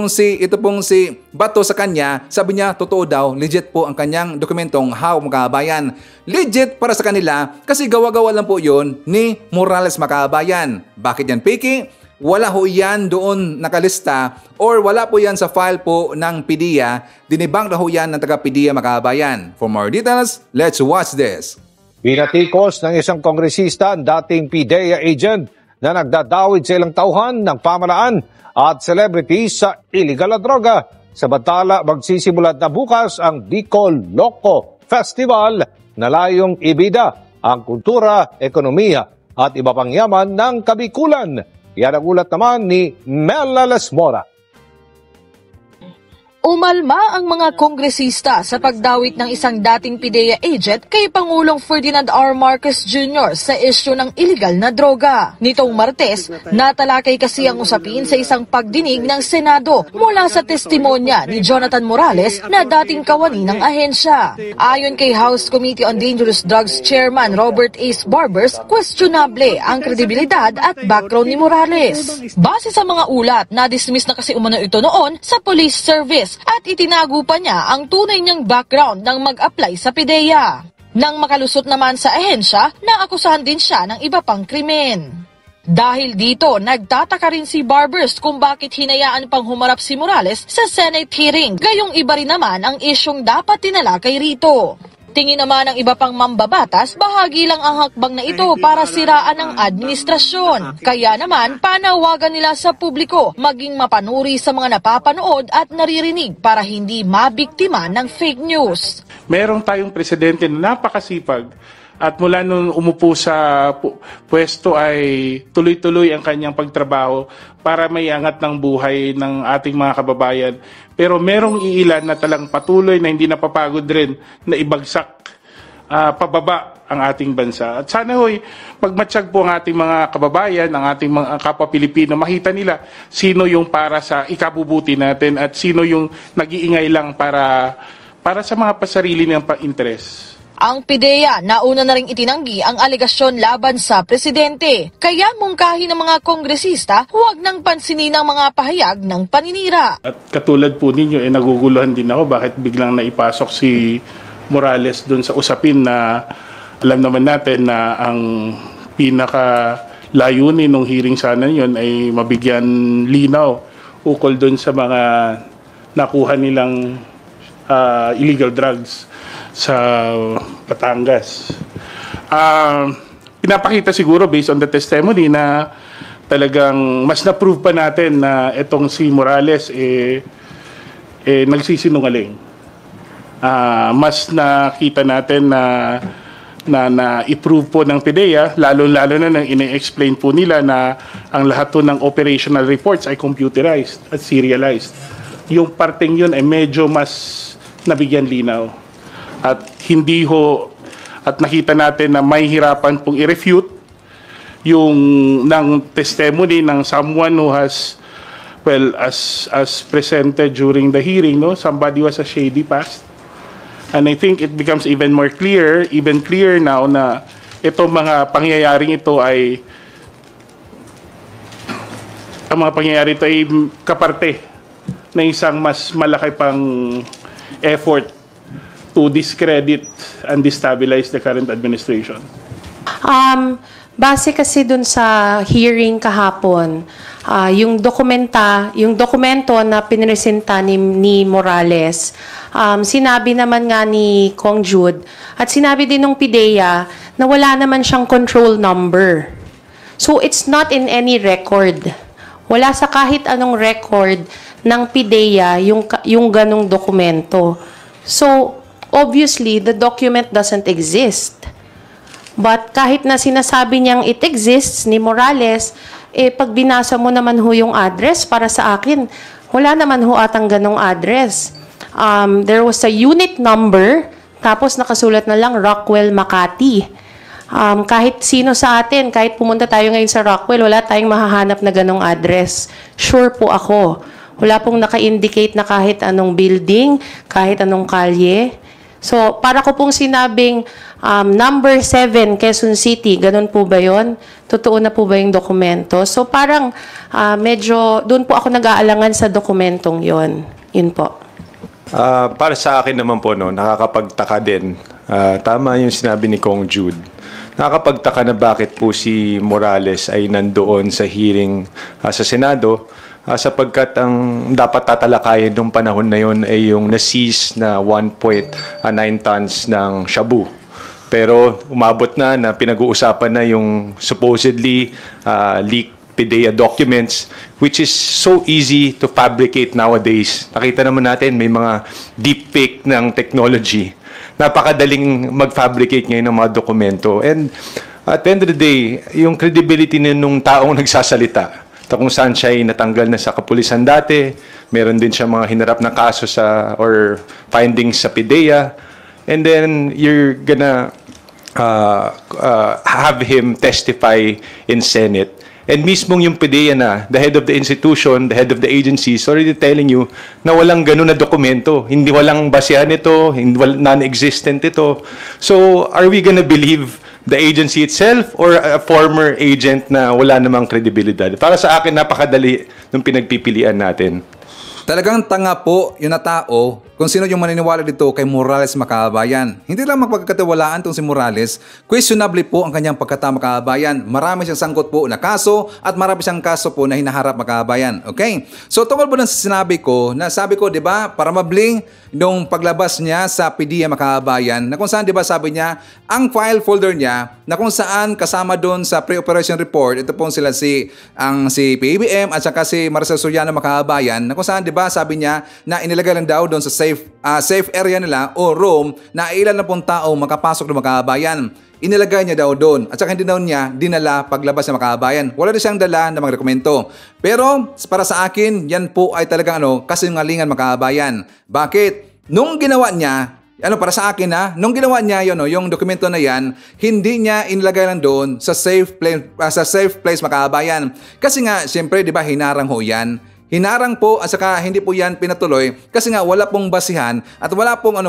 pong si Bato sa kanya, sabi niya totoo daw, legit po ang kanyang dokumentong hawak mga kababayan. Legit para sa kanila kasi gawa-gawa lang po yun ni Morales mga kababayan. Bakit yan piki? Wala ho yan doon nakalista or wala po yan sa file po ng PDEA. Dinibang na ho yan ng taga-PDEA mga kababayan. For more details, let's watch this. Pinatikos ng isang kongresista ang dating PDEA agent na nagdadawid sa ilang tauhan ng pamalaan at celebrities sa illegal na droga. Samantala, magsisimulat na bukas ang Bicol Loco Festival na layong ibida ang kultura, ekonomiya at iba pang yaman ng Kabikulan. Yan ang ulat naman ni Mela Lesmora. Umalma ang mga kongresista sa pagdawit ng isang dating PIDEA agent kay Pangulong Ferdinand R. Marcos Jr. sa isyu ng iligal na droga. Nitong Martes, natalakay kasi ang usapin sa isang pagdinig ng Senado mula sa testimonya ni Jonathan Morales na dating kawani ng ahensya. Ayon kay House Committee on Dangerous Drugs Chairman Robert Ace Barbers, questionable ang kredibilidad at background ni Morales. Base sa mga ulat, na-dismiss na kasi umano ito noon sa police service at itinago pa niya ang tunay niyang background nang mag-apply sa PIDEA. Nang makalusot naman sa ahensya, naakusahan din siya ng iba pang krimen. Dahil dito, nagtataka rin si Barbers kung bakit hinayaan pang humarap si Morales sa Senate hearing, gayong iba rin naman ang isyong dapat tinalakay rito. Tingin naman ng iba pang mambabatas, bahagi lang ang hakbang na ito para siraan ang administrasyon. Kaya naman, panawagan nila sa publiko maging mapanuri sa mga napapanood at naririnig para hindi mabiktima ng fake news. Meron tayong presidente na napakasipag at mula nung umupo sa pwesto ay tuloy-tuloy ang kanyang pagtrabaho para may angat ng buhay ng ating mga kababayan. Pero merong iilan na talang patuloy na hindi napapagod rin na ibagsak pababa ang ating bansa. At sana hoy, pagmatsyag po ang ating mga kababayan, ang ating mga kapwa Pilipino, makita nila sino yung para sa ikabubuti natin at sino yung nag-iingay lang para sa mga pasarili ng pa-interest. Ang PIDEA nauna na ring itinanggi ang alegasyon laban sa presidente. Kaya mungkahi ng mga kongresista, huwag nang pansinin ang mga pahayag ng paninira. At katulad po ninyo, naguguluhan din ako bakit biglang naipasok si Morales doon sa usapin na alam naman natin na ang pinaka-layunin ng hearing sana yun ay mabigyan linaw ukol doon sa mga nakuha nilang illegal drugs sa Batangas. Pinapakita siguro based on the testimony na talagang mas na-prove pa natin na itong si Morales nagsisinungaling. Mas nakita natin na i-prove po ng PIDEA, lalo-lalo na nang ine-explain po nila na ang lahat po ng operational reports ay computerized at serialized. Yung parteng yun ay medyo mas nabigyan linaw. At hindi ho, at nakita natin na may hirapan pong i-refute yung ng testimony ng someone who has, well, as presented during the hearing, no? Somebody was a shady past. And I think it becomes even clear now na itong mga pangyayaring ito ay, ang mga pangyayari ito ay kaparte na isang mas malaki pang effort to discredit and destabilize the current administration? Base kasi dun sa hearing kahapon, yung dokumento na pinresenta ni Morales, sinabi naman nga ni Kong Jude at sinabi din ng PIDEA na wala naman siyang control number. So it's not in any record. Wala sa kahit anong record ng PIDEA yung ganong dokumento. So obviously, the document doesn't exist. But kahit na sinasabi niyang it exists ni Morales, pag binasa mo naman ho yung address, para sa akin, wala naman ho atang ganong address. There was a unit number, tapos nakasulat na lang Rockwell, Makati. Kahit sino sa atin, kahit pumunta tayo ngayon sa Rockwell, wala tayong mahahanap na ganong address. Sure po ako. Wala pong naka-indicate na kahit anong building, kahit anong kalye. So, para ko pong sinabing number 7, Quezon City, ganun po ba yun? Totoo na po ba yung dokumento? So, parang medyo, doon po ako nag-aalangan sa dokumentong yon. Yun po. Para sa akin naman po, no, nakakapagtaka din. Tama yung sinabi ni Kong Jude. Nakakapagtaka na bakit po si Morales ay nandoon sa hearing sa Senado, sapagkat ang dapat tatalakayin nung panahon na yun ay yung na-seize na 1.9 tons ng shabu. Pero umabot na pinag-uusapan na yung supposedly leaked PIDEA documents, which is so easy to fabricate nowadays. Nakita naman natin may mga deepfake ng technology. Napakadaling mag-fabricate ngayon ng mga dokumento. And at the end of the day, yung credibility nung taong nagsasalita, kung saan siya ay natanggal na sa kapulisan dati, Meron din siya mga hinarap na kaso sa or findings sa PIDEA. And then you're gonna have him testify in Senate. And mismong yung PIDEA na, the head of the institution, the head of the agency is already telling you na walang ganun na dokumento. Hindi walang basehan ito, non-existent ito. So, are we gonna believe the agency itself or a former agent na wala namang kredibilidad? Para sa akin, napakadali ng pinagpipilian natin. Talagang tanga po yung na tao kung sino yung maniniwala dito kay Morales Makabayan. Hindi lang magpagkatiwalaan itong si Morales, questionably po ang kanyang pagkatama Makabayan. Marami siyang sangkot po na kaso at marami siyang kaso po na hinaharap Makabayan. Okay? So tungkol po ng sinabi ko, sabi ko, di ba, para mabling nung paglabas niya sa PIDEA Makabayan, na kung saan, di ba, sabi niya, ang file folder niya, na kung saan kasama doon sa pre-operation report, ito pong sila si PBBM at saka si Marcel Soriano Makabayan, na kung saan, di ba, sabi niya na inilagay lang daw doon sa safe area nila o room na ilan na pong tao makapasok ng Makabayan. Inilagay niya daw doon at saka hindi daw niya dinala paglabas ng Makabayan. Wala na siyang dala ng mga dokumento. Pero para sa akin, yan po ay talagang kasinungalingan Makabayan. Bakit? Nung ginawa niya, para sa akin nung ginawa niya yung dokumento na yan, hindi niya inilagay lang doon sa safe place Makabayan. Kasi nga, siyempre, di ba, hinarang ho yan. Hinarang po at saka hindi po yan pinatuloy kasi nga wala pong basihan at wala pong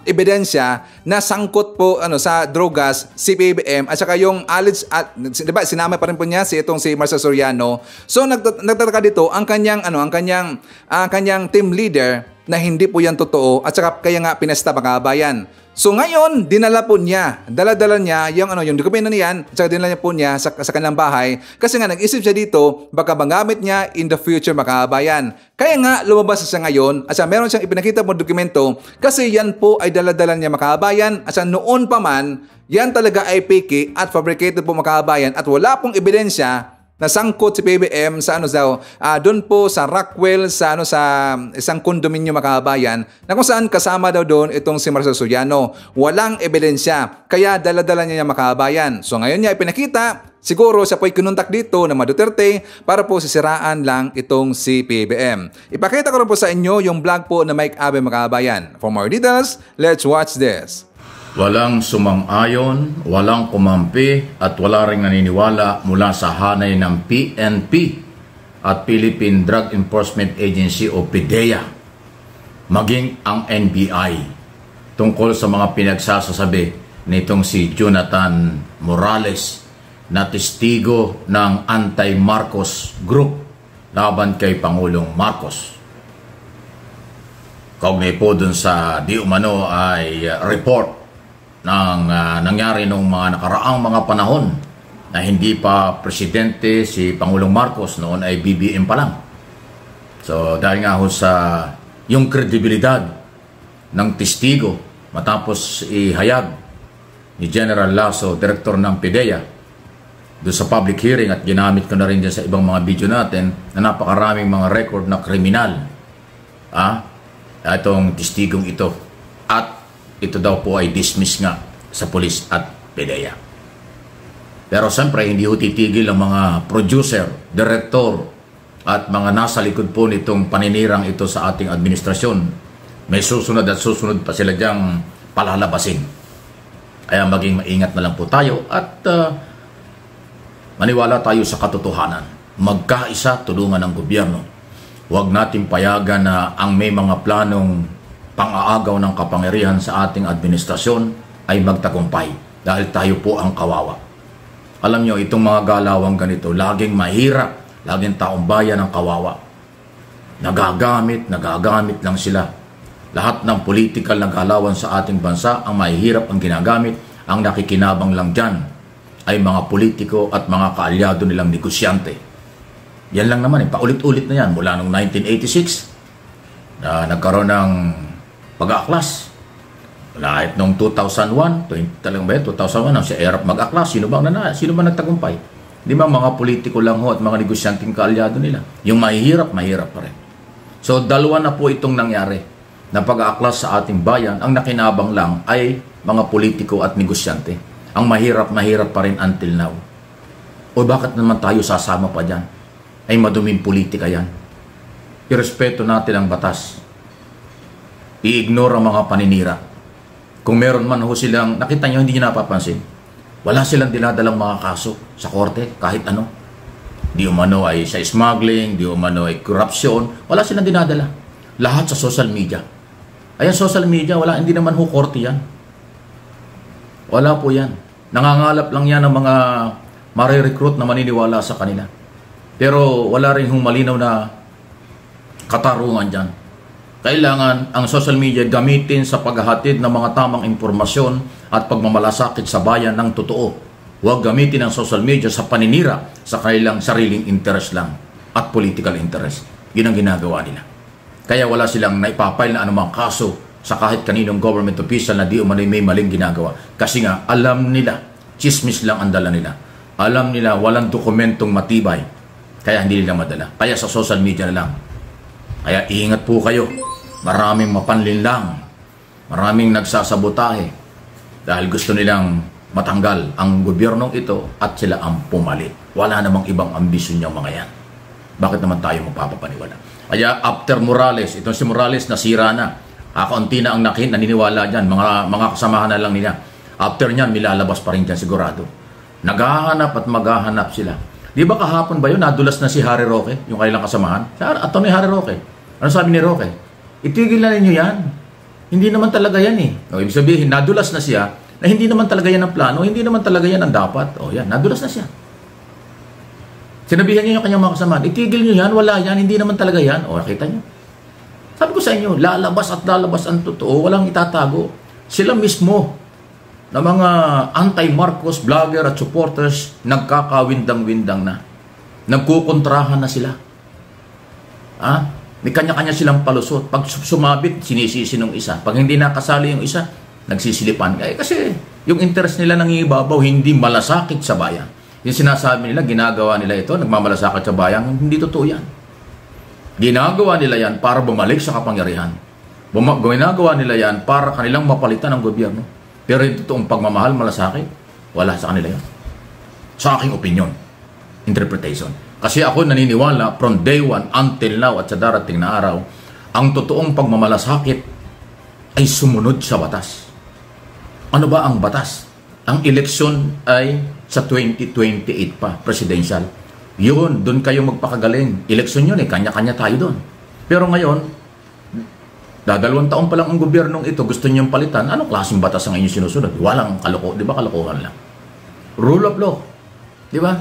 ebidensya na sangkot po sa drogas si PBBM at saka yung alleged di ba sinama pa rin po niya si Marcel Soriano. So nagtataka dito ang kanyang team leader na hindi po yan totoo at saka kaya nga pinesta Makabayan. So ngayon, dinala po niya, dala-dala niya yung dokumento niyan, at saka dinala niya po niya sa kanilang bahay kasi nga nag-isip siya dito, baka magamit niya in the future Makabayan. Kaya nga lumabas siya ngayon at saka meron siyang ipinakita mo dokumento kasi yan po ay dala-dala niya Makabayan at saka noon pa man, yan talaga ay fake at fabricated po Makabayan at wala pong ebidensya na sangkot si PBBM sa doon po sa Rockwell sa isang kondominyo Makabayan na kung saan kasama daw doon itong si Marcel Soriano. Walang ebidensya kaya dala-dala niya Makabayan. So ngayon niya ipinakita, siguro siya po'y kinuntak dito ng Duterte para po sisiraan lang itong si PBBM. Ipakita ko rin po sa inyo yung vlog po na Mike Abe Makabayan. For more details, let's watch this. Walang sumang-ayon, walang kumampi at wala ring naniniwala mula sa hanay ng PNP at Philippine Drug Enforcement Agency o PIDEA, maging ang NBI tungkol sa mga pinagsasasabi nitong si Jonathan Morales na testigo ng anti-Marcos group laban kay Pangulong Marcos. Kaugnay po dun sa di umano ay report ng nangyari noong mga nakaraang mga panahon na hindi pa presidente si Pangulong Marcos, noon ay BBM pa lang. So dahil nga ho sa yung kredibilidad ng testigo matapos ihayag ni General Lasso, director ng PIDEA, doon sa public hearing at ginamit ko na rin dyan sa ibang mga video natin na napakaraming mga record na kriminal itong testigong ito at ito daw po ay dismiss nga sa pulis at PIDEA. Pero siyempre, hindi ho titigil ang mga producer, director, at mga nasa likod po nitong paninirang ito sa ating administrasyon. May susunod at susunod pa sila diyang palalabasin. Kaya maging maingat na lang po tayo at maniwala tayo sa katotohanan. Magkaisa, tulungan ng gobyerno. Huwag nating payagan na ang may mga planong pang-aagaw ng kapangyarihan sa ating administrasyon ay magtagumpay dahil tayo po ang kawawa. Alam nyo, itong mga galawang ganito, laging mahirap, laging taong bayan ang kawawa. Nagagamit lang sila. Lahat ng political na galawan sa ating bansa, ang mahirap ang ginagamit, ang nakikinabang lang dyan ay mga politiko at mga kaalyado nilang negosyante. Yan lang naman, paulit-ulit na yan mula noong 1986 na nagkaroon ng pag-aaklas. Lahit noong 2001, 2001 ang si Erap mag-aklas. Sino bang nagtagumpay? Di ba mga politiko lang ho at mga negosyanteng kaalyado nila? Yung mahirap pa rin. So dalawa na po itong nangyari na pag-aaklas sa ating bayan. Ang nakinabang lang ay mga politiko at negosyante. Ang mahirap pa rin until now. O bakit naman tayo sasama pa dyan? Ay maduming politika yan. irespeto natin ang batas. I-ignore ang mga paninira. Kung meron man ho silang, nakita nyo, hindi nyo napapansin. Wala silang dinadalang mga kaso sa korte, kahit ano. Di umano ay sa smuggling, di umano ay corruption, wala silang dinadala. Lahat sa social media. Ayan, social media, wala, hindi naman ho korte yan. Wala po yan. Nangangalap lang yan ng mga marirecruit na maniniwala sa kanila. Pero wala rin hong malinaw na katarungan dyan. Kailangan ang social media gamitin sa paghahatid ng mga tamang impormasyon at pagmamalasakit sa bayan ng totoo. Huwag gamitin ang social media sa paninira sa kanilang sariling interest lang at political interest. Yun ang ginagawa nila. Kaya wala silang naipapile na anumang kaso sa kahit kaninong government official na di umano'y may maling ginagawa. Kasi nga, alam nila, chismis lang ang dala nila. Alam nila, walang dokumentong matibay. Kaya hindi nila madala. Kaya sa social media na lang. Kaya iingat po kayo. Maraming mapanlinlang. Maraming nagsasabotahe. Dahil gusto nilang matanggal ang gobyernong ito at sila ang pumalit. Wala namang ibang ambisyon yung mga yan. Bakit naman tayo magpapapaniwala? Kaya after Morales, itong si Morales nasira na. Kaunti na ang naniniwala dyan. Mga kasamahan na lang nila. After nyan, milalabas pa rin dyan sigurado. Naghahanap at maghahanap sila. Di ba kahapon ba yun, nadulas na si Harry Roque, yung kailang kasamahan? Atty. Harry Roque. Ano sabi ni Roque? Itigil na ninyo yan. Hindi naman talaga yan eh. O, ibig sabihin, nadulas na siya na hindi naman talaga yan ang plano, hindi naman talaga yan ang dapat. O yan, nadulas na siya. Sinabihan niyo yung kanyang mga kasamahan, itigil nyo yan, wala yan, hindi naman talaga yan. O, nakita nyo. Sabi ko sa inyo, lalabas at lalabas ang totoo, walang itatago. Sila mismo na mga anti-Marcos vlogger at supporters nagkakawindang-windang na. Nagkukontrahan na sila. May kanya-kanya silang palusot. Pag sumabit, sinisisi ng isa. Pag hindi nakasali yung isa, nagsisilipan. Kasi yung interest nila nangibabaw, hindi malasakit sa bayan. Yung sinasabi nila, ginagawa nila ito, nagmamalasakit sa bayan, hindi totoo yan. Ginagawa nila yan para bumalik sa kapangyarihan. Ginagawa nila yan para kanilang mapalitan ng gobyerno. Pero yung totoong pagmamahal, malasakit, wala sa kanila yan. Sa aking opinion, interpretation. Kasi ako naniniwala from day one until now at sa darating na araw, ang totoong pagmamalasakit ay sumunod sa batas. Ano ba ang batas? Ang eleksyon ay sa 2028 pa, presidential. Yun, doon kayo magpakagaling. Eleksyon yun kanya-kanya tayo doon. Pero ngayon, 2 taon pa lang ang gobyernong ito, gusto niyong palitan, anong klaseng batas ang inyong sinusunod? Walang kaloko, di ba kalokohan lang? Rule of law, di ba?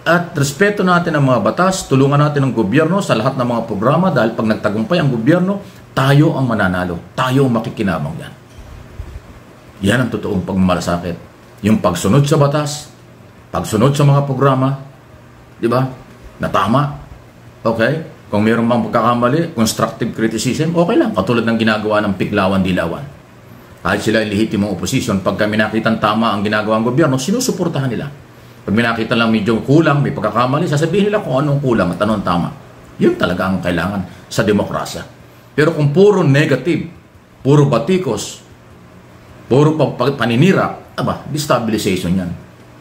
At respeto natin ang mga batas, tulungan natin ang gobyerno sa lahat ng mga programa dahil pag nagtagumpay ang gobyerno, tayo ang mananalo. Tayo ang makikinabang yan. Yan ang totoong pagmamalasakit. Yung pagsunod sa batas, pagsunod sa mga programa, di ba? Na tama. Okay? Kung mayroon bang pagkakamali, constructive criticism, okay lang. Katulad ng ginagawa ng Piklawan-Dilawan. Kahit sila yung lehitimong opposition, pag kami nakitang tama ang ginagawa ng gobyerno, sinusuportahan nila. Pag may nakita lang medyo kulang, may pagkakamali, sasabihin nila kung anong kulang at anong tama. Yun talaga ang kailangan sa demokrasya. Pero kung puro negative, puro batikos, puro paninira, destabilization yan.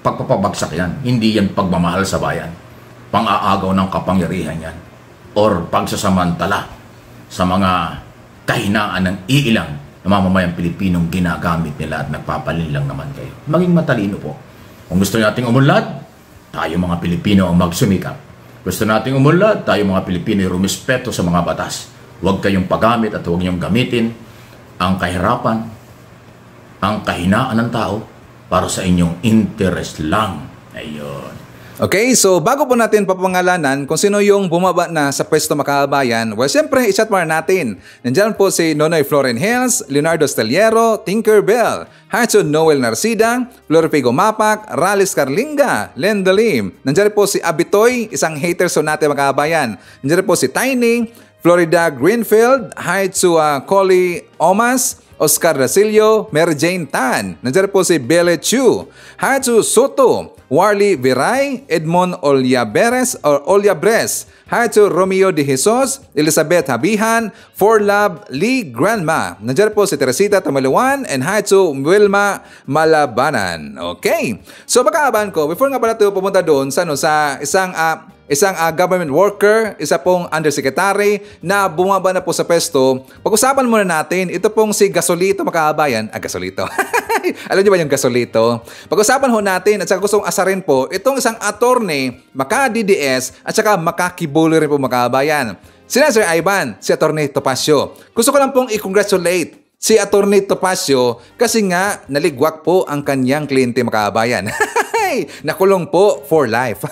Pagpapabagsak yan. Hindi yan pagmamahal sa bayan. Pang-aagaw ng kapangyarihan yan. Or pagsasamantala sa mga kahinaan ng iilang na mamamayang Pilipinong ginagamit nila at nagpapalin lang naman kayo. Maging matalino po. Kung gusto nating umunlad, tayo mga Pilipino ang magsumikap. Gusto nating umunlad, tayo mga Pilipino ay rumispeto sa mga batas. Huwag kayong paggamit at huwag niyong gamitin ang kahirapan, ang kahinaan ng tao para sa inyong interest lang. Ayun. Okay, so bago po natin papangalanan kung sino yung bumaba na sa pwesto makabayan, well, siyempre, i-chatmar natin. Nandiyan po si Nonoy Floren Hills, Leonardo Steliero, Tinker Bell, Hartson Noel Narcida, Florifigo Mapak, Rales Carlinga, Len Dalim. Nandiyan po si Abitoy, isang hater so natin makabayan. Nandiyan po si Tiny, Florida Greenfield, Hartsu Collie Omas, Oscar Rasilio, Mary Jane Tan. Nandiyan po si Bele Chu, Hartsu Soto, Warley Viray, Edmond Olyabres, Harto Romeo de Jesus, Elizabeth Habihan, Forlab Lee Grandma. Nandiyan po si Teresita Tamaluan and Harto Wilma Malabanan. Okay. So pagkaaban ko, before nga pala ito pumunta doon sa isang isang government worker, isa pong undersecretary na bumaba na po sa pwesto. Pag-usapan muna natin, ito pong si Gasolito, makabayan. Gasolito. Alam niyo ba yung Gasolito? Pag-usapan ho natin at saka gustong asarin po, itong isang attorney, maka-DDS at saka makakibuloy rin po makabayan. Sina Sir Ivan, si Attorney Topacio. Gusto ko lang pong i-congratulate si Attorney Topacio kasi nga naligwak po ang kanyang kliyente makabayan. Nakulong po for life.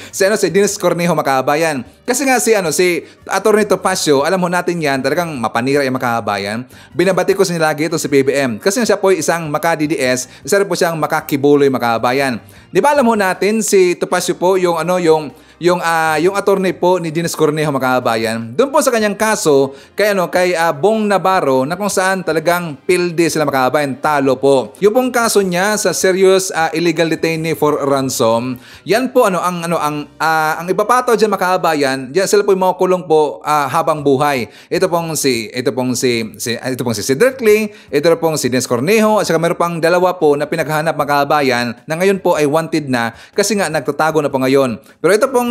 Si Dennis Cornejo makabayan. Kasi nga si Attorney Topacio, alam ho natin yan, talagang mapanira yung makabayan. Binabati ko sa lagi ito si PBM. Kasi siya po isang maka-DDS, isa rin po siyang makakibuloy makabayan. Di ba alam ho natin si Topacio po yung attorney po ni Dennis Cornejo makabayan. Doon po sa kanyang kaso kay Bong Navarro na kung saan talagang pilde sila makabayan, talo po. Yung pong kaso niya sa serious illegal detainee for ransom, yan po ang ipapato diyan makabayan, diyan sila po makukulong po habang buhay. Ito pong si Cedric Lee, ito pong si Dennis Cornejo, at saka meron pang dalawa po na pinaghahanap makabayan na ngayon po ay wanted na kasi nga nagtatago na po ngayon. Pero ito pong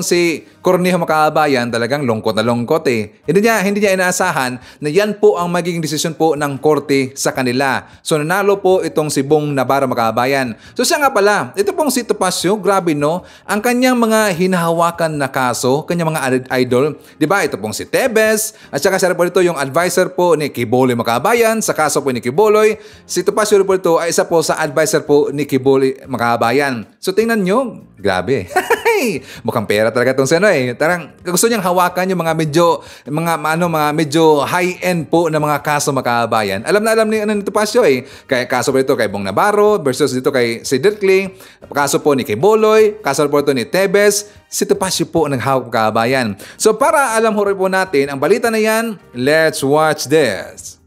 si Cornejo makabayan, talagang lungkot na lungkot eh. Hindi niya inaasahan na yan po ang magiging desisyon po ng korte sa kanila. So nanalo po itong si Bong Navarro makabayan. So siya nga pala, ito pong si Topacio, grabe no, ang kanyang mga hinahawakan na kaso, kanyang mga idol, di ba? Ito pong si Tebes, at saka siya po ito yung advisor po ni Kibuloy makabayan, sa kaso po ni Kibuloy. Si Topacio po ito ay isa po sa advisor po ni Kibuloy makabayan. So tingnan nyo, grabe. Mukhang pera talaga itong Tarang gusto niyang hawakan yung mga medyo high-end po na mga kaso makabayan. Alam ni Topacio Kaya kaso po ito kay Bong Navarro versus dito kay Cedric Lee. Kaso po ni Kibuloy, kaso po ito ni Tebes. Si Topacio po ang naghawak makabayan. So para alam ho rin po natin ang balita na yan, let's watch this.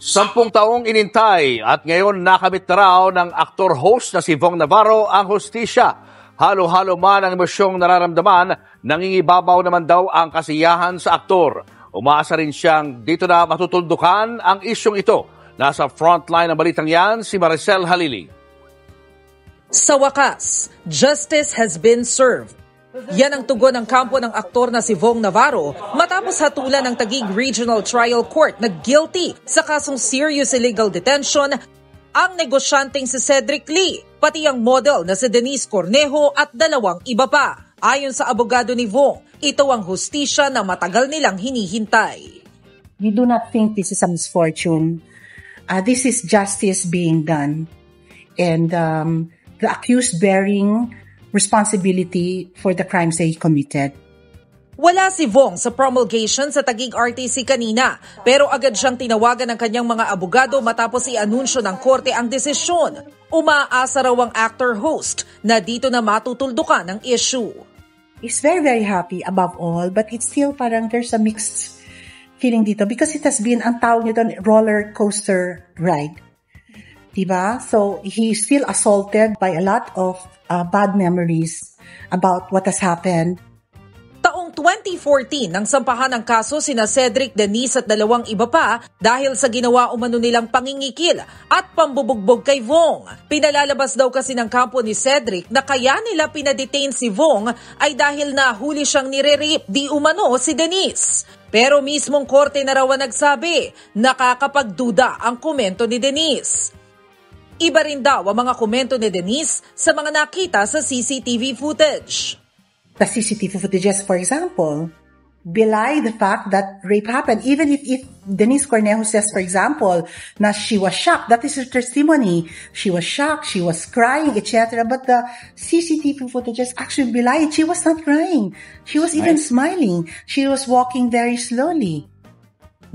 10 taong inintay at ngayon nakamit na raw ng aktor-host na si Bong Navarro ang hustisya. Halo-halo man ang emosyong nararamdaman, nangingibabaw naman daw ang kasiyahan sa aktor. Umaasa rin siyang dito na matutuldukan ang isyong ito. Nasa frontline ng balitang yan, si Maricel Halili. Sa wakas, justice has been served. Yan ang tugon ng kampo ng aktor na si Bong Navarro matapos hatulan ng Taguig Regional Trial Court na guilty sa kasong serious illegal detention ang negosyanteng si Cedric Lee, pati ang model na si Denise Cornejo at dalawang iba pa. Ayon sa abogado ni Bong, ito ang hustisya na matagal nilang hinihintay. We do not think this is a misfortune. This is justice being done. And the accused bearing responsibility for the crimes they committed. Wala si Bong sa promulgation sa Taguig RTC kanina, pero agad siyang tinawagan ng kanyang mga abogado matapos i-anunsyo ng korte ang desisyon. Umaasa raw ang actor-host na dito na matutuldukan ang issue. He's very, very happy above all, but it's still parang there's a mixed feeling dito because it has been, ang tawag nito, roller coaster ride. Diba? So, he's still assaulted by a lot of bad memories about what has happened. Taong 2014 nang sampahan ng kaso sina Cedric, Denise at dalawang iba pa dahil sa ginawa umano nilang pangingikil at pambubugbog kay Bong. Pinalalabas daw kasi ng kampo ni Cedric na kaya nila pinadetain si Bong ay dahil nahuli siyang nire-rape di umano si Denise. Pero mismong korte na raw ang nagsabi, nakakapagduda ang komento ni Denise. Iba rin daw ang mga komento ni Denise sa mga nakita sa CCTV footage. The CCTV footages, for example, belie the fact that rape happened. Even if Denise Cornejo says, for example, na she was shocked, that is her testimony. She was shocked, she was crying, etc. But the CCTV footages actually belie it. She was not crying. She was even smiling. She was walking very slowly.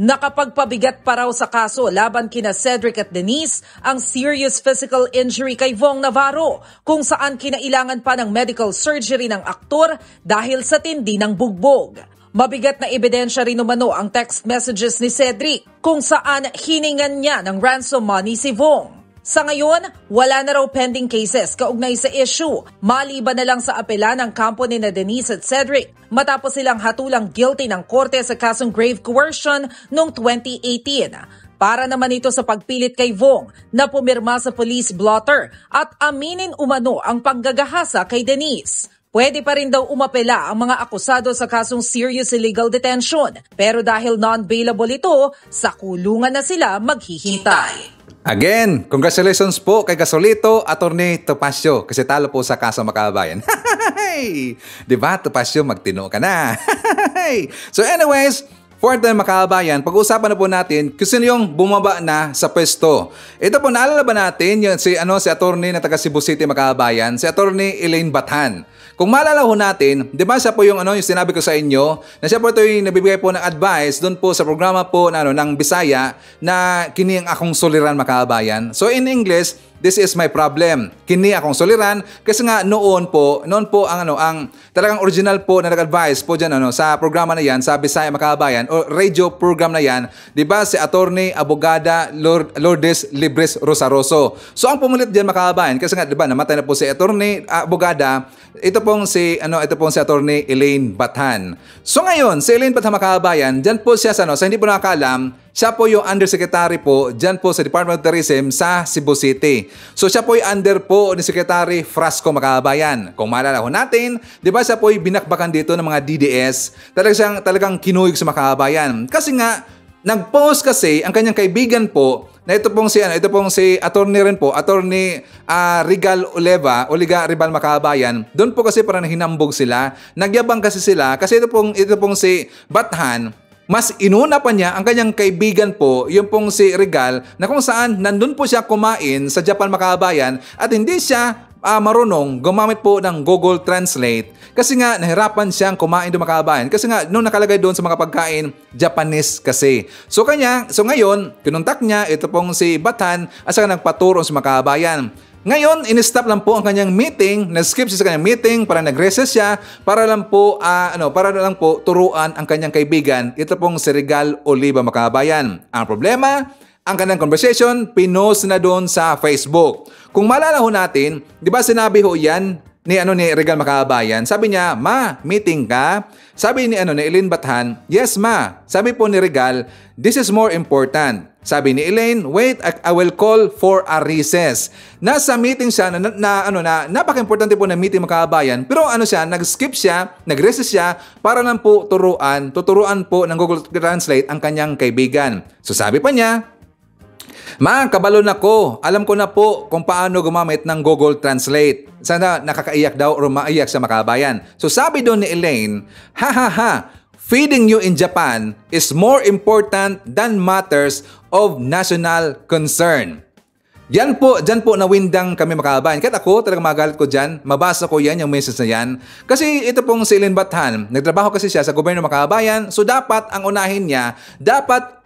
Nakapagpabigat pa raw sa kaso laban kina Cedric at Denise ang serious physical injury kay Bong Navarro kung saan kinailangan pa ng medical surgery ng aktor dahil sa tindi ng bugbog. Mabigat na ebidensya rin umano ang text messages ni Cedric kung saan hiningan niya ng ransom money si Bong. Sa ngayon, wala na raw pending cases kaugnay sa issue, maliban na lang sa apela ng kampo ni Denise at Cedric matapos silang hatulang guilty ng korte sa kasong grave coercion noong 2018. Para naman ito sa pagpilit kay Bong na pumirma sa police blotter at aminin umano ang panggagahasa kay Denise. Pwede pa rin daw umapela ang mga akusado sa kasong serious illegal detention. Pero dahil non-bailable ito, sa kulungan na sila maghihintay. Again, congratulations po kay Gasolito, Attorney Topacio, kasi talo po sa kaso Makabayan. Diba, Topacio, magtino ka na. So anyways, for the Makabayan, pag-uusapan na po natin kung sino yung bumaba na sa pwesto. Ito po, naalala ba natin yun, si Attorney na taga Cebu City Makabayan, si Attorney Elaine Bathan. Kung maalala ho natin, di ba siya po yung yung sinabi ko sa inyo, na siya po ito yung nabibigay po ng advice doon po sa programa po ng Bisaya na kini ang akong soliran Makabayan. So in English, this is my problem. Kini akong soliran kasi nga noon po ang talagang original po na nag-advise po diyan sa programa na yan sa Bisaya Makabayan o radio program na yan, 'di ba si Attorney Abogada Lourdes Libres Rosaroso. So ang pumulit diyan Makabayan kasi nga 'di ba namatay na po si Attorney Abogada, ito pong si Attorney Elaine Bathan. So ngayon, si Elaine Bathan Makabayan, diyan po siya sa hindi po nakakaalam, siya po yung undersecretary po dyan po sa Department of Tourism sa Cebu City. So siya po yung under po ni Secretary Frasco Makabayan. Kung maalala ho natin, di ba siya po yung binakbakan dito ng mga DDS, talagang kinuhig sa Makabayan. Kasi nga, nag-post kasi ang kanyang kaibigan po na ito pong si attorney rin po, Attorney Regal Oleva, Oliga Ribal Makabayan. Doon po kasi parang hinambog sila. Nagyabang kasi sila kasi ito pong si Bathan, mas inuna pa niya ang kanyang kaibigan po, yung pong si Regal, na kung saan nandun po siya kumain sa Japan Makabayan at hindi siya marunong gumamit po ng Google Translate kasi nga nahirapan siyang kumain doon Makabayan kasi nga nung nakalagay doon sa mga pagkain Japanese kasi. So ngayon, kinontak niya ito pong si Bathan at saka nagpaturo sa Makabayan. Ngayon, in-stop lang po ang kanyang meeting, nag-skip siya sa kanyang meeting, para nag-recess siya, para lang po turuan ang kanyang kaibigan, ito pong si Regal Oliva Makabayan. Ang problema, ang kanyang conversation, pinost na doon sa Facebook. Kung maalala ho natin, di ba sinabi ho yan ni Regal Makabayan? Sabi niya, "Ma, meeting ka?" Sabi ni Elaine Bathan, "Yes, ma." Sabi po ni Regal, "This is more important." Sabi ni Elaine, "Wait, I will call for a recess." Nasa meeting siya na napaka-importante po na meeting Makabayan, pero nag-skip siya, nag-recess siya para lang po tuturuan po ng Google Translate ang kanyang kaibigan. So sabi pa niya, "Ma, kabalo na ko. Alam ko na po kung paano gumamit ng Google Translate." Sana nakakaiyak daw o maiyak sa Makabayan. So sabi doon ni Elaine, "Ha, feeding you in Japan is more important than matters of national concern." Dyan po nawindang kami Makabayan. Kahit ako, talagang magalit ko dyan. Mabasa ko yan, yung message na yan. Kasi ito pong si Elaine Bathan, nagtrabaho kasi siya sa gobyerno Makabayan. So dapat ang unahin niya,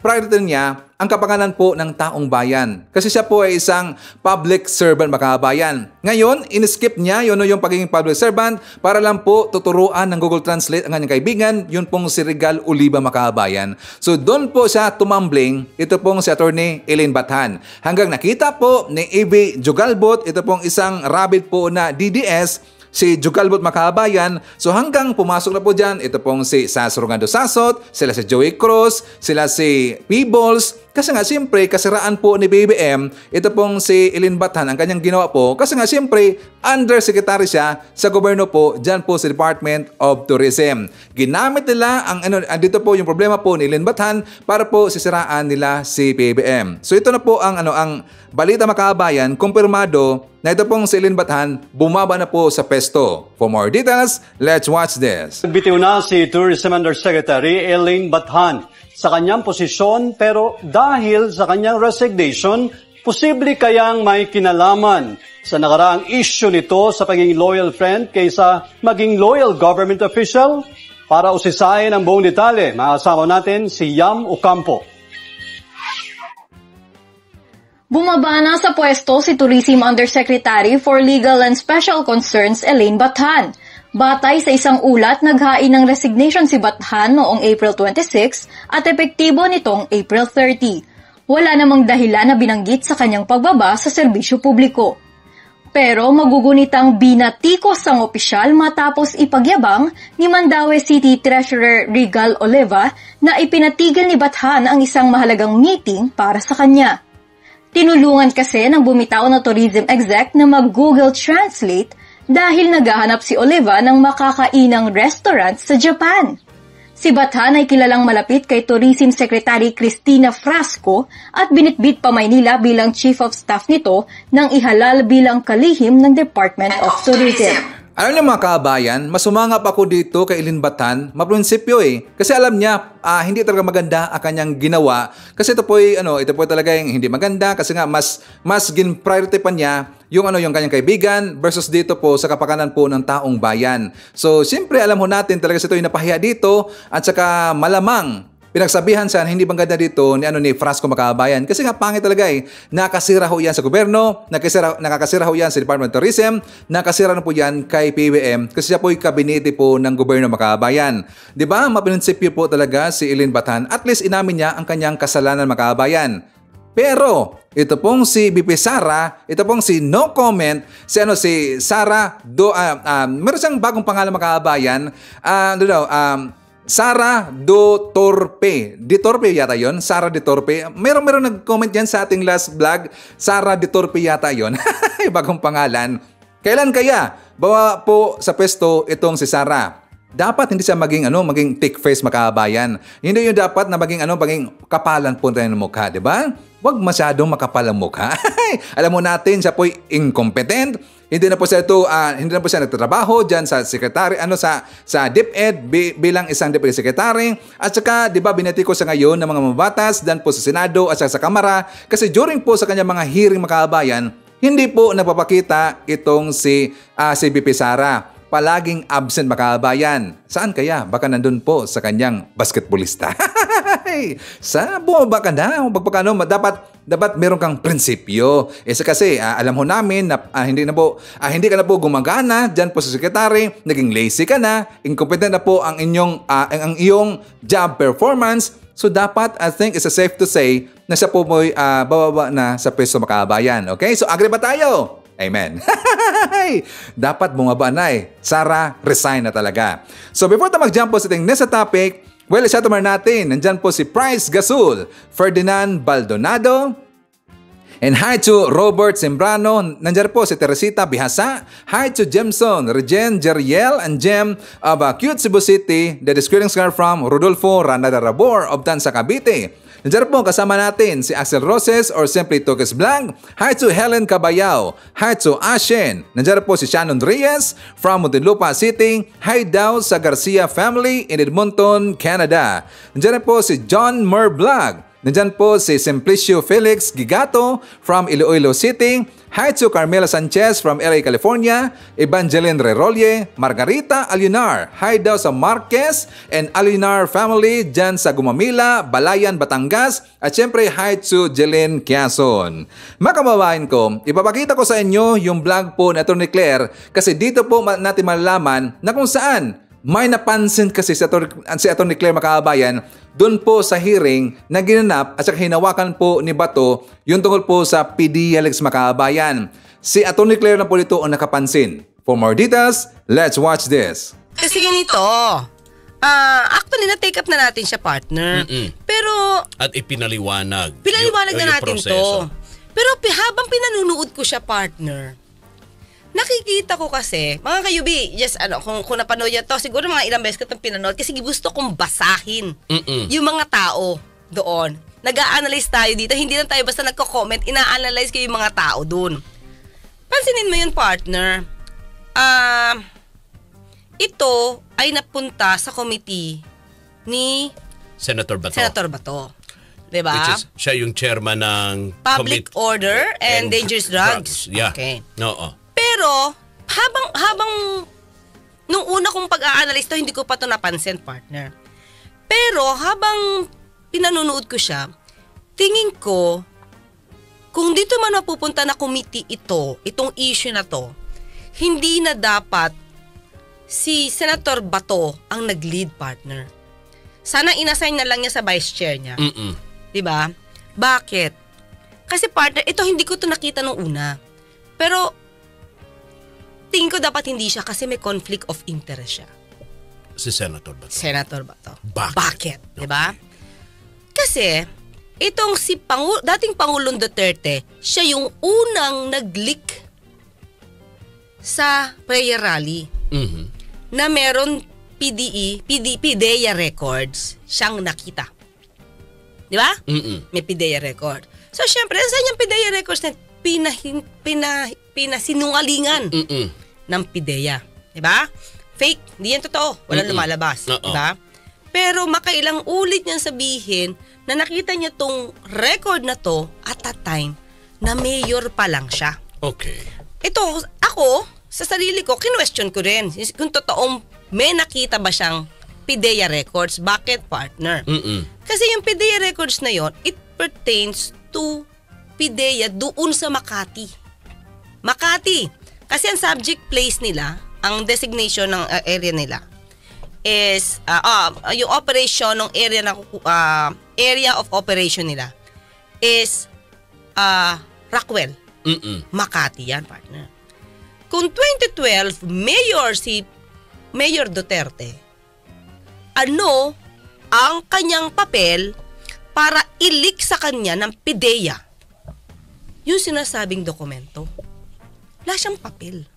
priority niya ang kapakanan po ng taong bayan. Kasi siya po ay isang public servant Makabayan. Ngayon, in-skip niya yung pagiging public servant para lang po tuturuan ng Google Translate ang kanyang kaibigan, yun pong si Regal Oliva Makabayan. So doon po siya tumambling, ito pong si Attorney Elaine Bathan. Hanggang nakita po ni A.B. Jugalbot, ito pong isang rabbit po na DDS, si Jugalbot Makabayan. So hanggang pumasok na po dyan, ito pong si Sas Rogando Sasot, sila si Joey Cruz, sila si Peebles. Kasi nga siyempre, kasiraan po ni BBM, ito pong si Elaine Bathan, ang kanyang ginawa po. Kasi nga siyempre, undersecretary siya sa gobyerno po, dyan po sa Department of Tourism. Ginamit nila dito po yung problema po ni Elaine Bathan para po sisiraan nila si BBM. So ito na po ang balita Makabayan, kumpirmado na ito pong si Elaine Bathan, bumaba na po sa pesto. For more details, let's watch this. Nagbitiw na si Tourism Undersecretary Elaine Bathan sa kanyang posisyon, pero dahil sa kanyang resignation, posible kayang may kinalaman sa nakaraang issue nito sa pagiging loyal friend kaysa maging loyal government official? Para usisain ang buong detalye, makasama natin si Yam Ocampo. Bumaba na sa pwesto si Tourism Undersecretary for Legal and Special Concerns Elaine Bathan. Batay sa isang ulat, naghain ng resignation si Bathan noong April 26 at epektibo nitong April 30. Wala namang dahilan na binanggit sa kanyang pagbaba sa serbisyo publiko. Pero magugunitang binatikos ang opisyal matapos ipagyabang ni Mandaue City Treasurer Regal Oliva na ipinatigan ni Bathan ang isang mahalagang meeting para sa kanya. Tinulungan kasi ng bumitaw na tourism exec na mag-Google Translate dahil naghahanap si Oliva ng makakainang restaurant sa Japan. Si Bathan ay kilalang malapit kay Tourism Secretary Cristina Frasco at binitbit pa Maynila bilang Chief of Staff nito nang ihalal bilang kalihim ng Department of Tourism. Alam niyo mga kabayan, masumangap ako dito kay Eileen Bathan, maprinsipyo Kasi alam niya, hindi talaga maganda ang kanyang ginawa. Kasi ito po talaga yung hindi maganda kasi nga mas gin-priority pa niya yung kanyang kaibigan versus dito po sa kapakanan po ng taong bayan. So, siyempre alam ho natin talaga ito yung napahiya dito at saka malamang pinagsabihan siya hindi maganda dito ni Frasco Makabayan. Kasi nga pangit talaga Nakasira ho yan sa gobyerno, nakakasira ho yan sa Department of Tourism, nakasira na po yan kay PBM kasi siya po yung kabinete po ng gobyerno Makabayan. Diba? Maprinsipyo po talaga si Eileen Bathan. At least inamin niya ang kanyang kasalanan Makabayan. Pero ito pong si BP Sara, ito pong si no comment, si Sara meron siyang bagong pangalan Makabayan. Sara Do Torpe. Di Torpe yata yon. Sara De Torpe. Meron nag-comment yan sa ating last vlog. Sara De Torpe yata yon. Bagong pangalan. Kailan kaya bawa po sa pwesto itong si Sara? Dapat hindi siya maging thick face Makabayan. Hindi yung dapat na maging kapalan po tayo ng mukha, di ba? Huwag masyadong makapal ang mukha. Alam mo natin, siya po'y incompetent. Hindi na po siya nagtatrabaho diyan sa secretary sa DepEd bilang isang deputy secretary. At saka 'di ba binati ko sa ngayon ng mga mabatas dan po sa Senado at sa Kamara kasi during po sa kanyang mga hearing Makabayan, hindi po napapakita itong si BP Sara. Palaging absent Makabayan. Saan kaya? Baka nandun po sa kanyang basketballista. Sa bumaba ka na. Dapat meron kang prinsipyo. Kasi alam ho namin na hindi ka na po gumagana dyan po sa sekretary, naging lazy ka na, incompetent na po ang iyong job performance. So dapat, I think it's safe to say na siya po mo'y bababa na sa pwesto Makabayan. Okay? So agree ba tayo? Amen. Dapat bumaba na Sara, resign na talaga. So before tayo mag-jump po sa ating next topic, shout out natin. Nandyan po si Price Gasul, Ferdinand Baldonado, and hi to Robert Sembrano. Nandiyan po si Teresita Bihasa. Hi to Jemson, Regen, Jeriel, and Jem of Cute Cebu City. The greetings are from Rodolfo Ranada-Rabor of Tansa, Cavite. Nandiyan po kasama natin si Axel Roses or simply Tokes Blanc. Hi to Helen Cabayao. Hi to Ashen. Nandiyan po si Shannon Reyes from Muntinlupa City. Hi daw sa Garcia family in Edmonton, Canada. Nandiyan po si John Merblag. Nandiyan po si Simplicio Felix Gigato from Iloilo City. Hi to Carmela Sanchez from LA, California. Evangeline Rerolle, Margarita Alunar. Hi daw sa Marquez and Alunar family dyan sa Gumamila, Balayan, Batangas. At syempre, hi to Jeline Quiason. Mga kababayan ko, ipapakita ko sa inyo yung vlog po na Atty. Claire kasi dito po natin malalaman na kung saan may napansin kasi si Atty. Claire Makabayan doon po sa hearing na ginanap at saka hinawakan po ni Bato yung tungkol po sa PDLX Makabayan. Si Atty. Claire na po dito ang nakapansin. For more details, let's watch this. Kasi ganito, actually na-take up na natin siya, partner. Pero at ipinaliwanag. Pinaliwanag na natin to. Pero habang pinanunood ko siya, partner, nakikita ko kasi, mga kayubi, just kung napanood niya to, siguro mga ilang beses ko itong pinanood kasi gusto kong basahin yung mga tao doon. Nag-a-analyze tayo dito, hindi lang tayo basta nagko-comment, ina-analyze ko yung mga tao doon. Pansinin mo yun, partner. Ito ay napunta sa committee ni Senator Bato. Diba? Which is, siya yung chairman ng Public Order and Dangerous Drugs. Yeah. Okay. Oo. Pero, habang nung una kong pag-a-analyze to, hindi ko pa to napansin, partner. Pero, habang pinanunood ko siya, tingin ko, kung dito man mapupunta na committee itong issue na to, hindi na dapat si Senator Bato ang nag-lead, partner. Sana inassign na lang niya sa vice chair niya. Diba? Bakit? Kasi partner, ito hindi ko to nakita nung una. Pero, tingin ko dapat hindi siya kasi may conflict of interest siya. Si Senator Bato. Bakit? Diba? Kasi, itong si dating Pangulong Duterte, siya yung unang nag-leak sa prayer rally na meron PDEA records siyang nakita. Di ba? May PDEA record. So, syempre, saan yung PDEA records na pinasinungalingan ng PDEA? Di ba? Fake. Hindi yan totoo. Walang lumalabas. Di ba? Pero makailang ulit niyang sabihin na nakita niya tong record na to at that time na mayor pa lang siya. Okay. Ito, ako, sa sarili ko, kinwestiyon ko rin kung totoong may nakita ba siyang PDEA records. Bakit, partner? Kasi yung PDEA records na yon, it pertains to PDEA doon sa Makati. Makati. Kasi ang subject place nila, ang designation ng area nila is yung operation ng area of operation nila is Rockwell. Makati yan, partner. Kung 2012 Mayor Duterte, ano ang kanyang papel para i-leak sa kanya ng PDEA yung sinasabing dokumento? Wala siyang papel.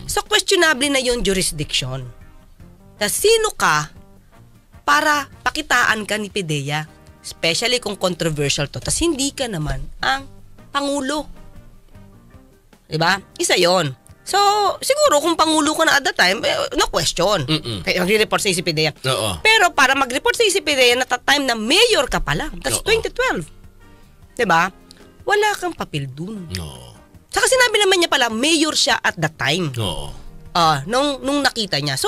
So, questionable na yung jurisdiction. Sino ka para pakitaan ka ni PDEA? Especially kung controversial to. Tas hindi ka naman ang Pangulo. Diba? Isa yon. So, siguro kung Pangulo ka na at that time, no question. Kaya mag-report sa PDEA. Pero para mag-report sa PDEA na time na mayor ka pala, that's 2012. Diba? Wala kang papel dun. Saka sinabi naman niya pala, mayor siya at that time. Nung nakita niya. So,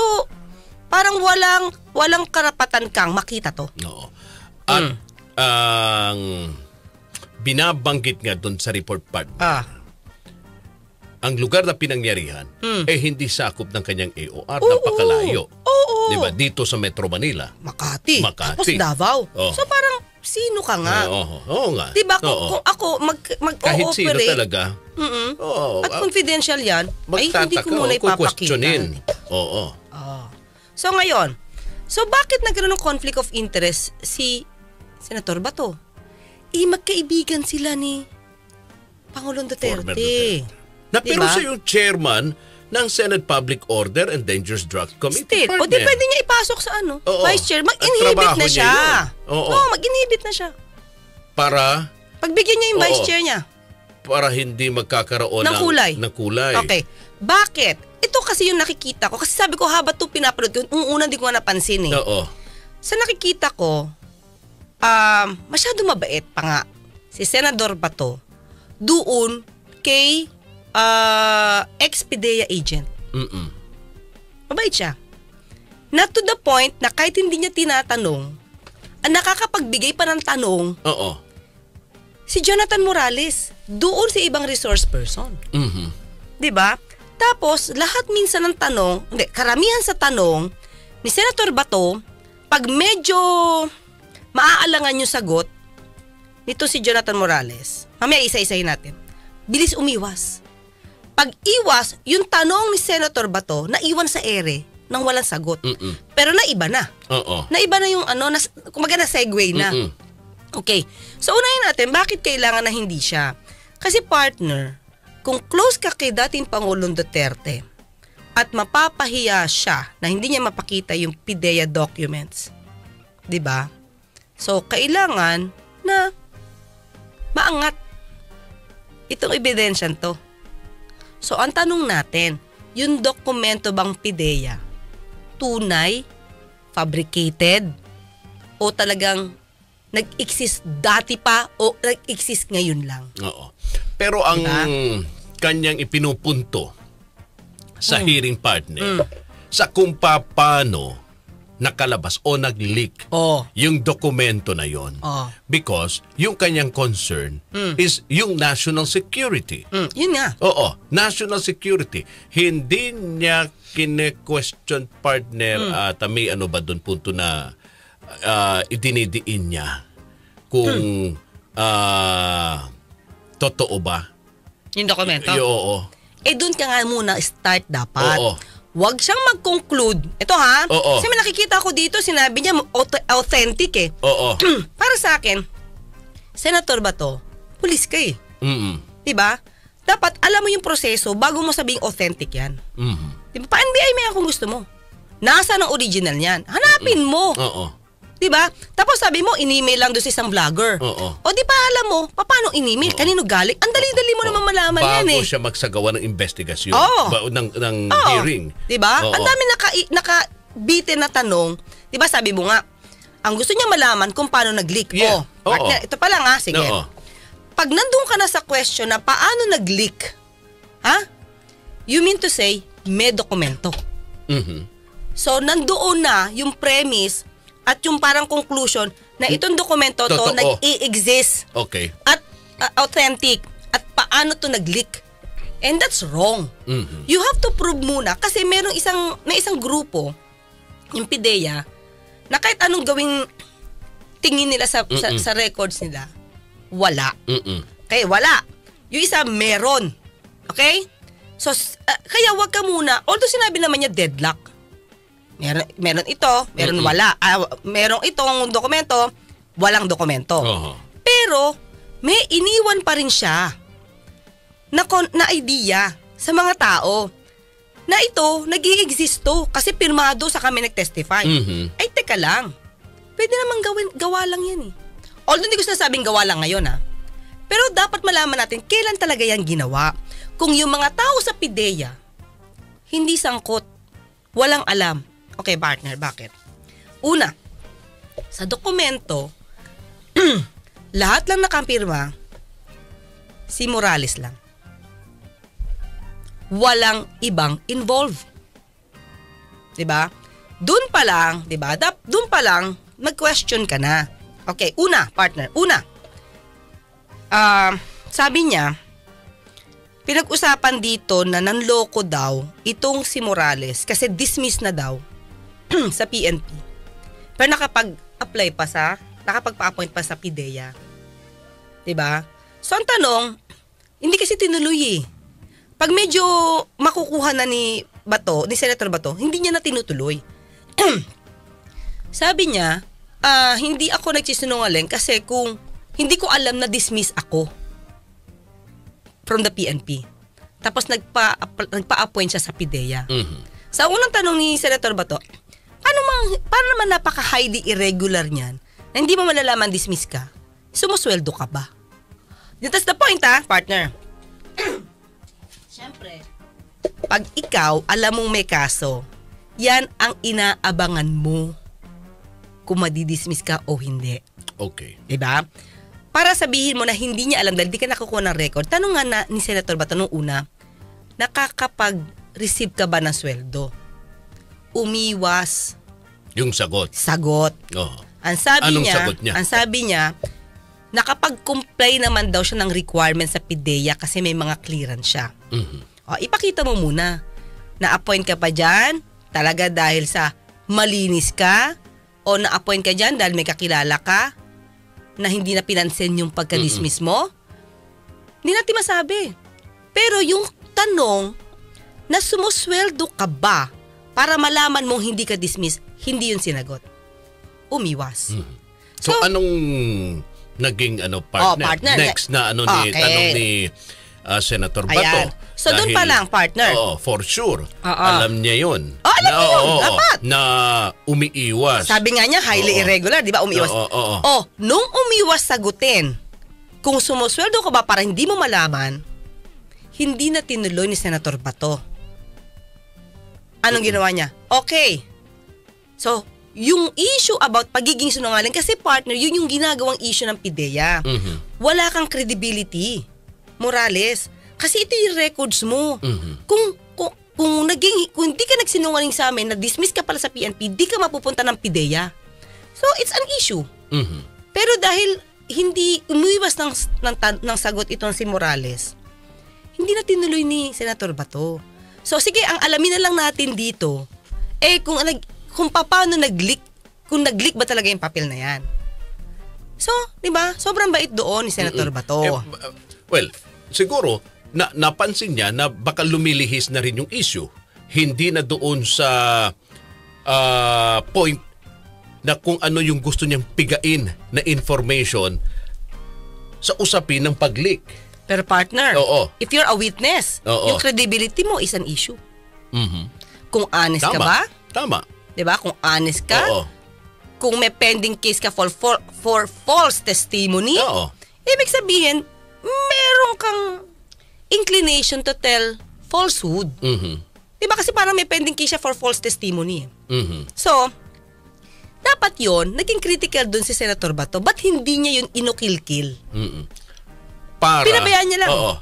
parang walang karapatan kang makita to. At ang binabanggit nga doon sa report part, ang lugar na pinangyarihan hindi sakop ng kanyang AOR, napakalayo. Diba? Dito sa Metro Manila. Makati. Tapos Davao. So parang sino ka nga? Oo nga. Diba kung ako mag-ooperate. Kahit sino talaga. At confidential yan, ay hindi ko muna ipapakita. So ngayon, bakit nagkaroon ng conflict of interest si Senator Bato? Magkaibigan sila ni Pangulong Duterte. Pero siya yung chairman ng Senate Public Order and Dangerous Drug Committee. O di pwede niya ipasok sa Vice Chair. Mag-inhibit na siya. Mag-inhibit na siya. Para? Pagbigyan niya yung Vice Chair niya. Para hindi magkakaroon ng kulay. Okay. Bakit? Ito kasi yung nakikita ko. Kasi sabi ko, haba ito pinapanood ko. Unang di ko napansin eh. Sa nakikita ko, masyado mabait pa nga si Senador Bato doon kay ex-PDEA agent. Mabait siya. Not to the point na kahit hindi niya tinatanong, ang nakakapagbigay pa ng tanong, si Jonathan Morales, doon si ibang resource person. Diba? Tapos, lahat minsan ng tanong, karamihan sa tanong, ni Senator Bato, pag medyo maaalangan yung sagot, nito si Jonathan Morales, mamaya isa-isahin natin, bilis umiwas. Pag iwas, yung tanong ni Senator Bato, naiwan sa ere nang walang sagot. Pero naiba na. Naiba na yung kumaga na segue na. Okay. So unahin natin, bakit kailangan na hindi siya? Kasi partner, kung close ka kay dating Pangulong Duterte at mapapahiya siya na hindi niya mapakita yung PDEA documents, 'di ba? So kailangan na maangat itong ebidensya to. So, ang tanong natin, yung dokumento bang PDEA, tunay, fabricated, o talagang nag-exist dati pa, o nag-exist ngayon lang? Pero ang kanyang ipinupunto sa hearing partner, sa kung paano nakalabas o nag-leak yung dokumento na yon. Because yung kanyang concern is yung national security. Yun nga. National security. Hindi niya kine-question partner at may ba doon punto na idinidiin niya kung totoo ba yung dokumento? Doon ka nga muna start dapat. Huwag siyang mag-conclude. Ito ha, kasi may nakikita ko dito, sinabi niya authentic eh. Para sa akin, Senator Bato, pulis ka eh. Diba? dapat alam mo yung proseso bago mo sabing authentic yan. Diba? Pa-NBI mo yan kung gusto mo. Nasa ng original niyan? Hanapin mo. Diba? Tapos sabi mo, in-email lang doon sa isang vlogger. O di ba alam mo, paano in-email? Kanino galing? Ang dali-dali mo naman malaman yan eh. Bago siya magsagawa ng investigasyon. Ng hearing. Diba? Ang dami naka-bitin na tanong. Diba sabi mo nga, ang gusto niya malaman kung paano nag-leak. Partner, ito pa lang sige. Pag nandun ka na sa question na paano nag-leak, you mean to say, may dokumento. So, nandoon na yung premise at yung parang conclusion na itong dokumento to nag-i-exist. At authentic. At paano to nag-leak. And that's wrong. You have to prove muna kasi may isang grupo, yung PIDEA, na kahit anong gawing tingin nila sa records nila, wala. Okay, wala. Yung isa, meron. Okay? So, kaya wag ka muna, although sinabi naman niya deadlock. Meron ito, meron wala. Merong itong dokumento, walang dokumento. Pero, may iniwan pa rin siya na idea sa mga tao na ito, nag-i-exist to kasi pirmado sa kami nag-testify. Ay, teka lang. Pwede namang gawa lang yan eh. Although hindi ko sinasabing gawa lang ngayon pero dapat malaman natin kailan talaga yan ginawa. Kung yung mga tao sa PIDEA hindi sangkot, walang alam. Okay, partner, bakit? Una, sa dokumento, lahat lang nakampirma, si Morales lang. Walang ibang involved. Diba? Doon pa lang, diba? Doon pa lang, mag-question ka na. Okay, una, partner, sabi niya, pinag-usapan dito na nanloko daw itong si Morales kasi dismiss na daw sa PNP. Pero nakapag-pa-appoint pa sa PIDEA. Diba? So, ang tanong, hindi kasi tinuloy eh. Pag medyo makukuha na ni Senator Bato, hindi niya na tinutuloy. Sabi niya, hindi ako nagsisinungaling kasi kung hindi ko alam na dismiss ako from the PNP. Tapos nagpa-appoint siya sa PIDEA. Sa unang tanong ni Senator Bato, paano naman napaka-highly irregular niyan na hindi mo malalaman dismiss ka? Sumusweldo ka ba? That's the point partner. Siyempre, pag ikaw alam mong may kaso, yan ang inaabangan mo kung madidismiss ka o hindi. Okay. Diba? Para sabihin mo na hindi niya alam dahil di ka nakukuha ng record, tanong nga na ni Senator Bato nung una, nakakapag-receive ka ba ng sweldo? Umiwas. Yung sagot. Ang sabi Anong niya, sagot niya? Ang sabi niya, nakapag-comply naman daw siya ng requirement sa PIDEA kasi may mga clearance siya. Ipakita mo muna, na-appoint ka pa dyan, talaga dahil sa malinis ka, o na-appoint ka dyan dahil may kakilala ka, na hindi na pinansin yung pagka-dismiss mo? Hindi natin masabi. Pero yung tanong na sumusweldo ka ba para malaman mong hindi ka dismiss, hindi yun sinagot. Umiwas. So anong naging partner? Partner. Next na tanong ni Senator Bato. Ayan. So doon pa lang, partner. For sure. Alam niya yun. Alam niya yun, dapat. Na umiiwas. Sabi nga niya, highly irregular, di ba? Umiiwas. Nung umiwas sagutin, kung sumusweldo ka ba para hindi mo malaman, hindi na tinuloy ni Senator Bato. Anong ginawa niya? Okay. So, yung issue about pagiging sinungaling, kasi partner, yun yung ginagawang issue ng PIDEA. Wala kang credibility, Morales. Kasi ito yung records mo. Kung hindi ka nagsinungaling sa amin, na-dismiss ka pala sa PNP, di ka mapupunta ng PIDEA. So, it's an issue. Pero dahil hindi umiwas ng sagot itong si Morales, hindi na tinuloy ni Senator Bato. So, sige, ang alamin na lang natin dito, kung paano nag-leak, kung nag-leak ba talaga yung papel na yan. So, di ba? Sobrang bait doon ni Senator Bato. Well, siguro, napansin niya na baka lumilihis na rin yung issue. Hindi na doon sa point na kung ano yung gusto niyang pigain na information sa usapin ng pag-leak. Pero partner, Oo. if you're a witness, Oo. yung credibility mo is an issue. Mhm. Kung honest ka ba? Tama. 'Di ba? Kung honest ka, Oo. kung may pending case ka for false testimony, Oo. ibig sabihin, meron kang inclination to tell falsehood. Mhm. 'Di ba? Kasi parang may pending case siya for false testimony. Mhm. So, dapat yon naging critical dun si Senator Bato. Ba't hindi niya yun inukilkil? Mhm. Para Pinabayaan niya lang. Oo.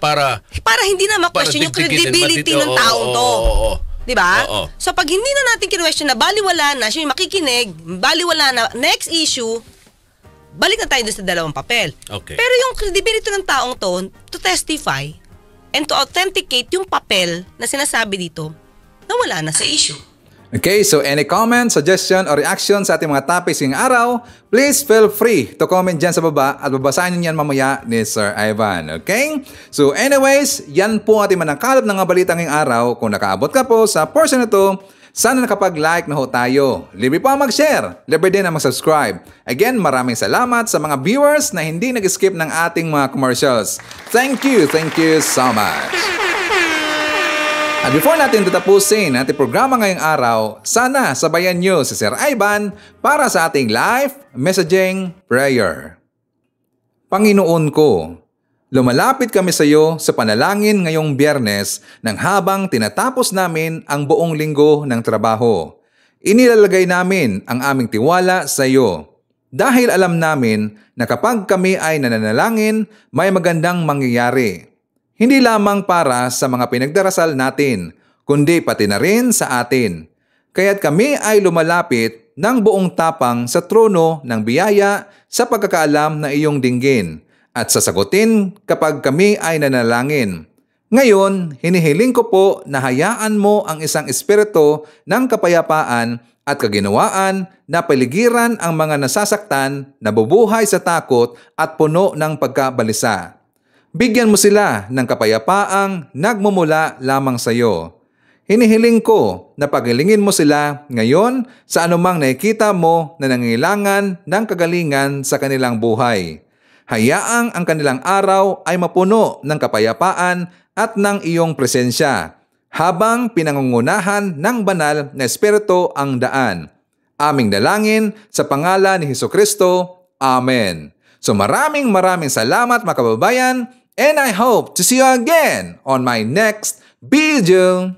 Para Hindi na ma-question yung credibility ng taong to. Oo. Diba? Oo. So pag hindi na natin kinwestiyon na baliwala na, siya yung makikinig, baliwala na, next issue, balik na tayo doon sa dalawang papel. Okay. Pero yung credibility ng taong to testify and to authenticate yung papel na sinasabi dito, nawala na sa issue. Okay, so any comment, suggestion, or reaction sa ating mga topics ngayong araw, please feel free to comment dyan sa baba at babasahin nyo yan mamaya ni Sir Ivan. Okay? So anyways, yan po ating manangkalap ng mga balita ngayong araw. Kung nakaabot ka po sa portion na to, sana nakapag-like na ho tayo. Libre po ang mag-share. Libre din ang mag-subscribe. Again, maraming salamat sa mga viewers na hindi nag-skip ng ating mga commercials. Thank you so much. At before natin tatapusin ating programa ngayong araw, sana sabayan nyo si Sir Ivan para sa ating live messaging prayer. Panginoon ko, lumalapit kami sa iyo sa panalangin ngayong Biyernes nang habang tinatapos namin ang buong linggo ng trabaho. Inilalagay namin ang aming tiwala sa iyo dahil alam namin na kapag kami ay nananalangin, may magandang mangyayari. Hindi lamang para sa mga pinagdarasal natin, kundi pati na rin sa atin. Kaya't kami ay lumalapit ng buong tapang sa trono ng biyaya sa pagkakaalam na iyong dinggin at sasagutin kapag kami ay nanalangin. Ngayon, hinihiling ko po na hayaan mo ang isang espiritu ng kapayapaan at kaginawaan na paligiran ang mga nasasaktan, nabubuhay sa takot at puno ng pagkabalisa. Bigyan mo sila ng kapayapaang nagmumula lamang sa iyo. Hinihiling ko na pagilingin mo sila ngayon sa anumang nakikita mo na nangailangan ng kagalingan sa kanilang buhay. Hayaang ang kanilang araw ay mapuno ng kapayapaan at ng iyong presensya, habang pinangungunahan ng banal na espiritu ang daan. Aming dalangin sa pangalan ni Hesukristo. Amen. So maraming salamat mga kababayan. And I hope to see you again on my next video.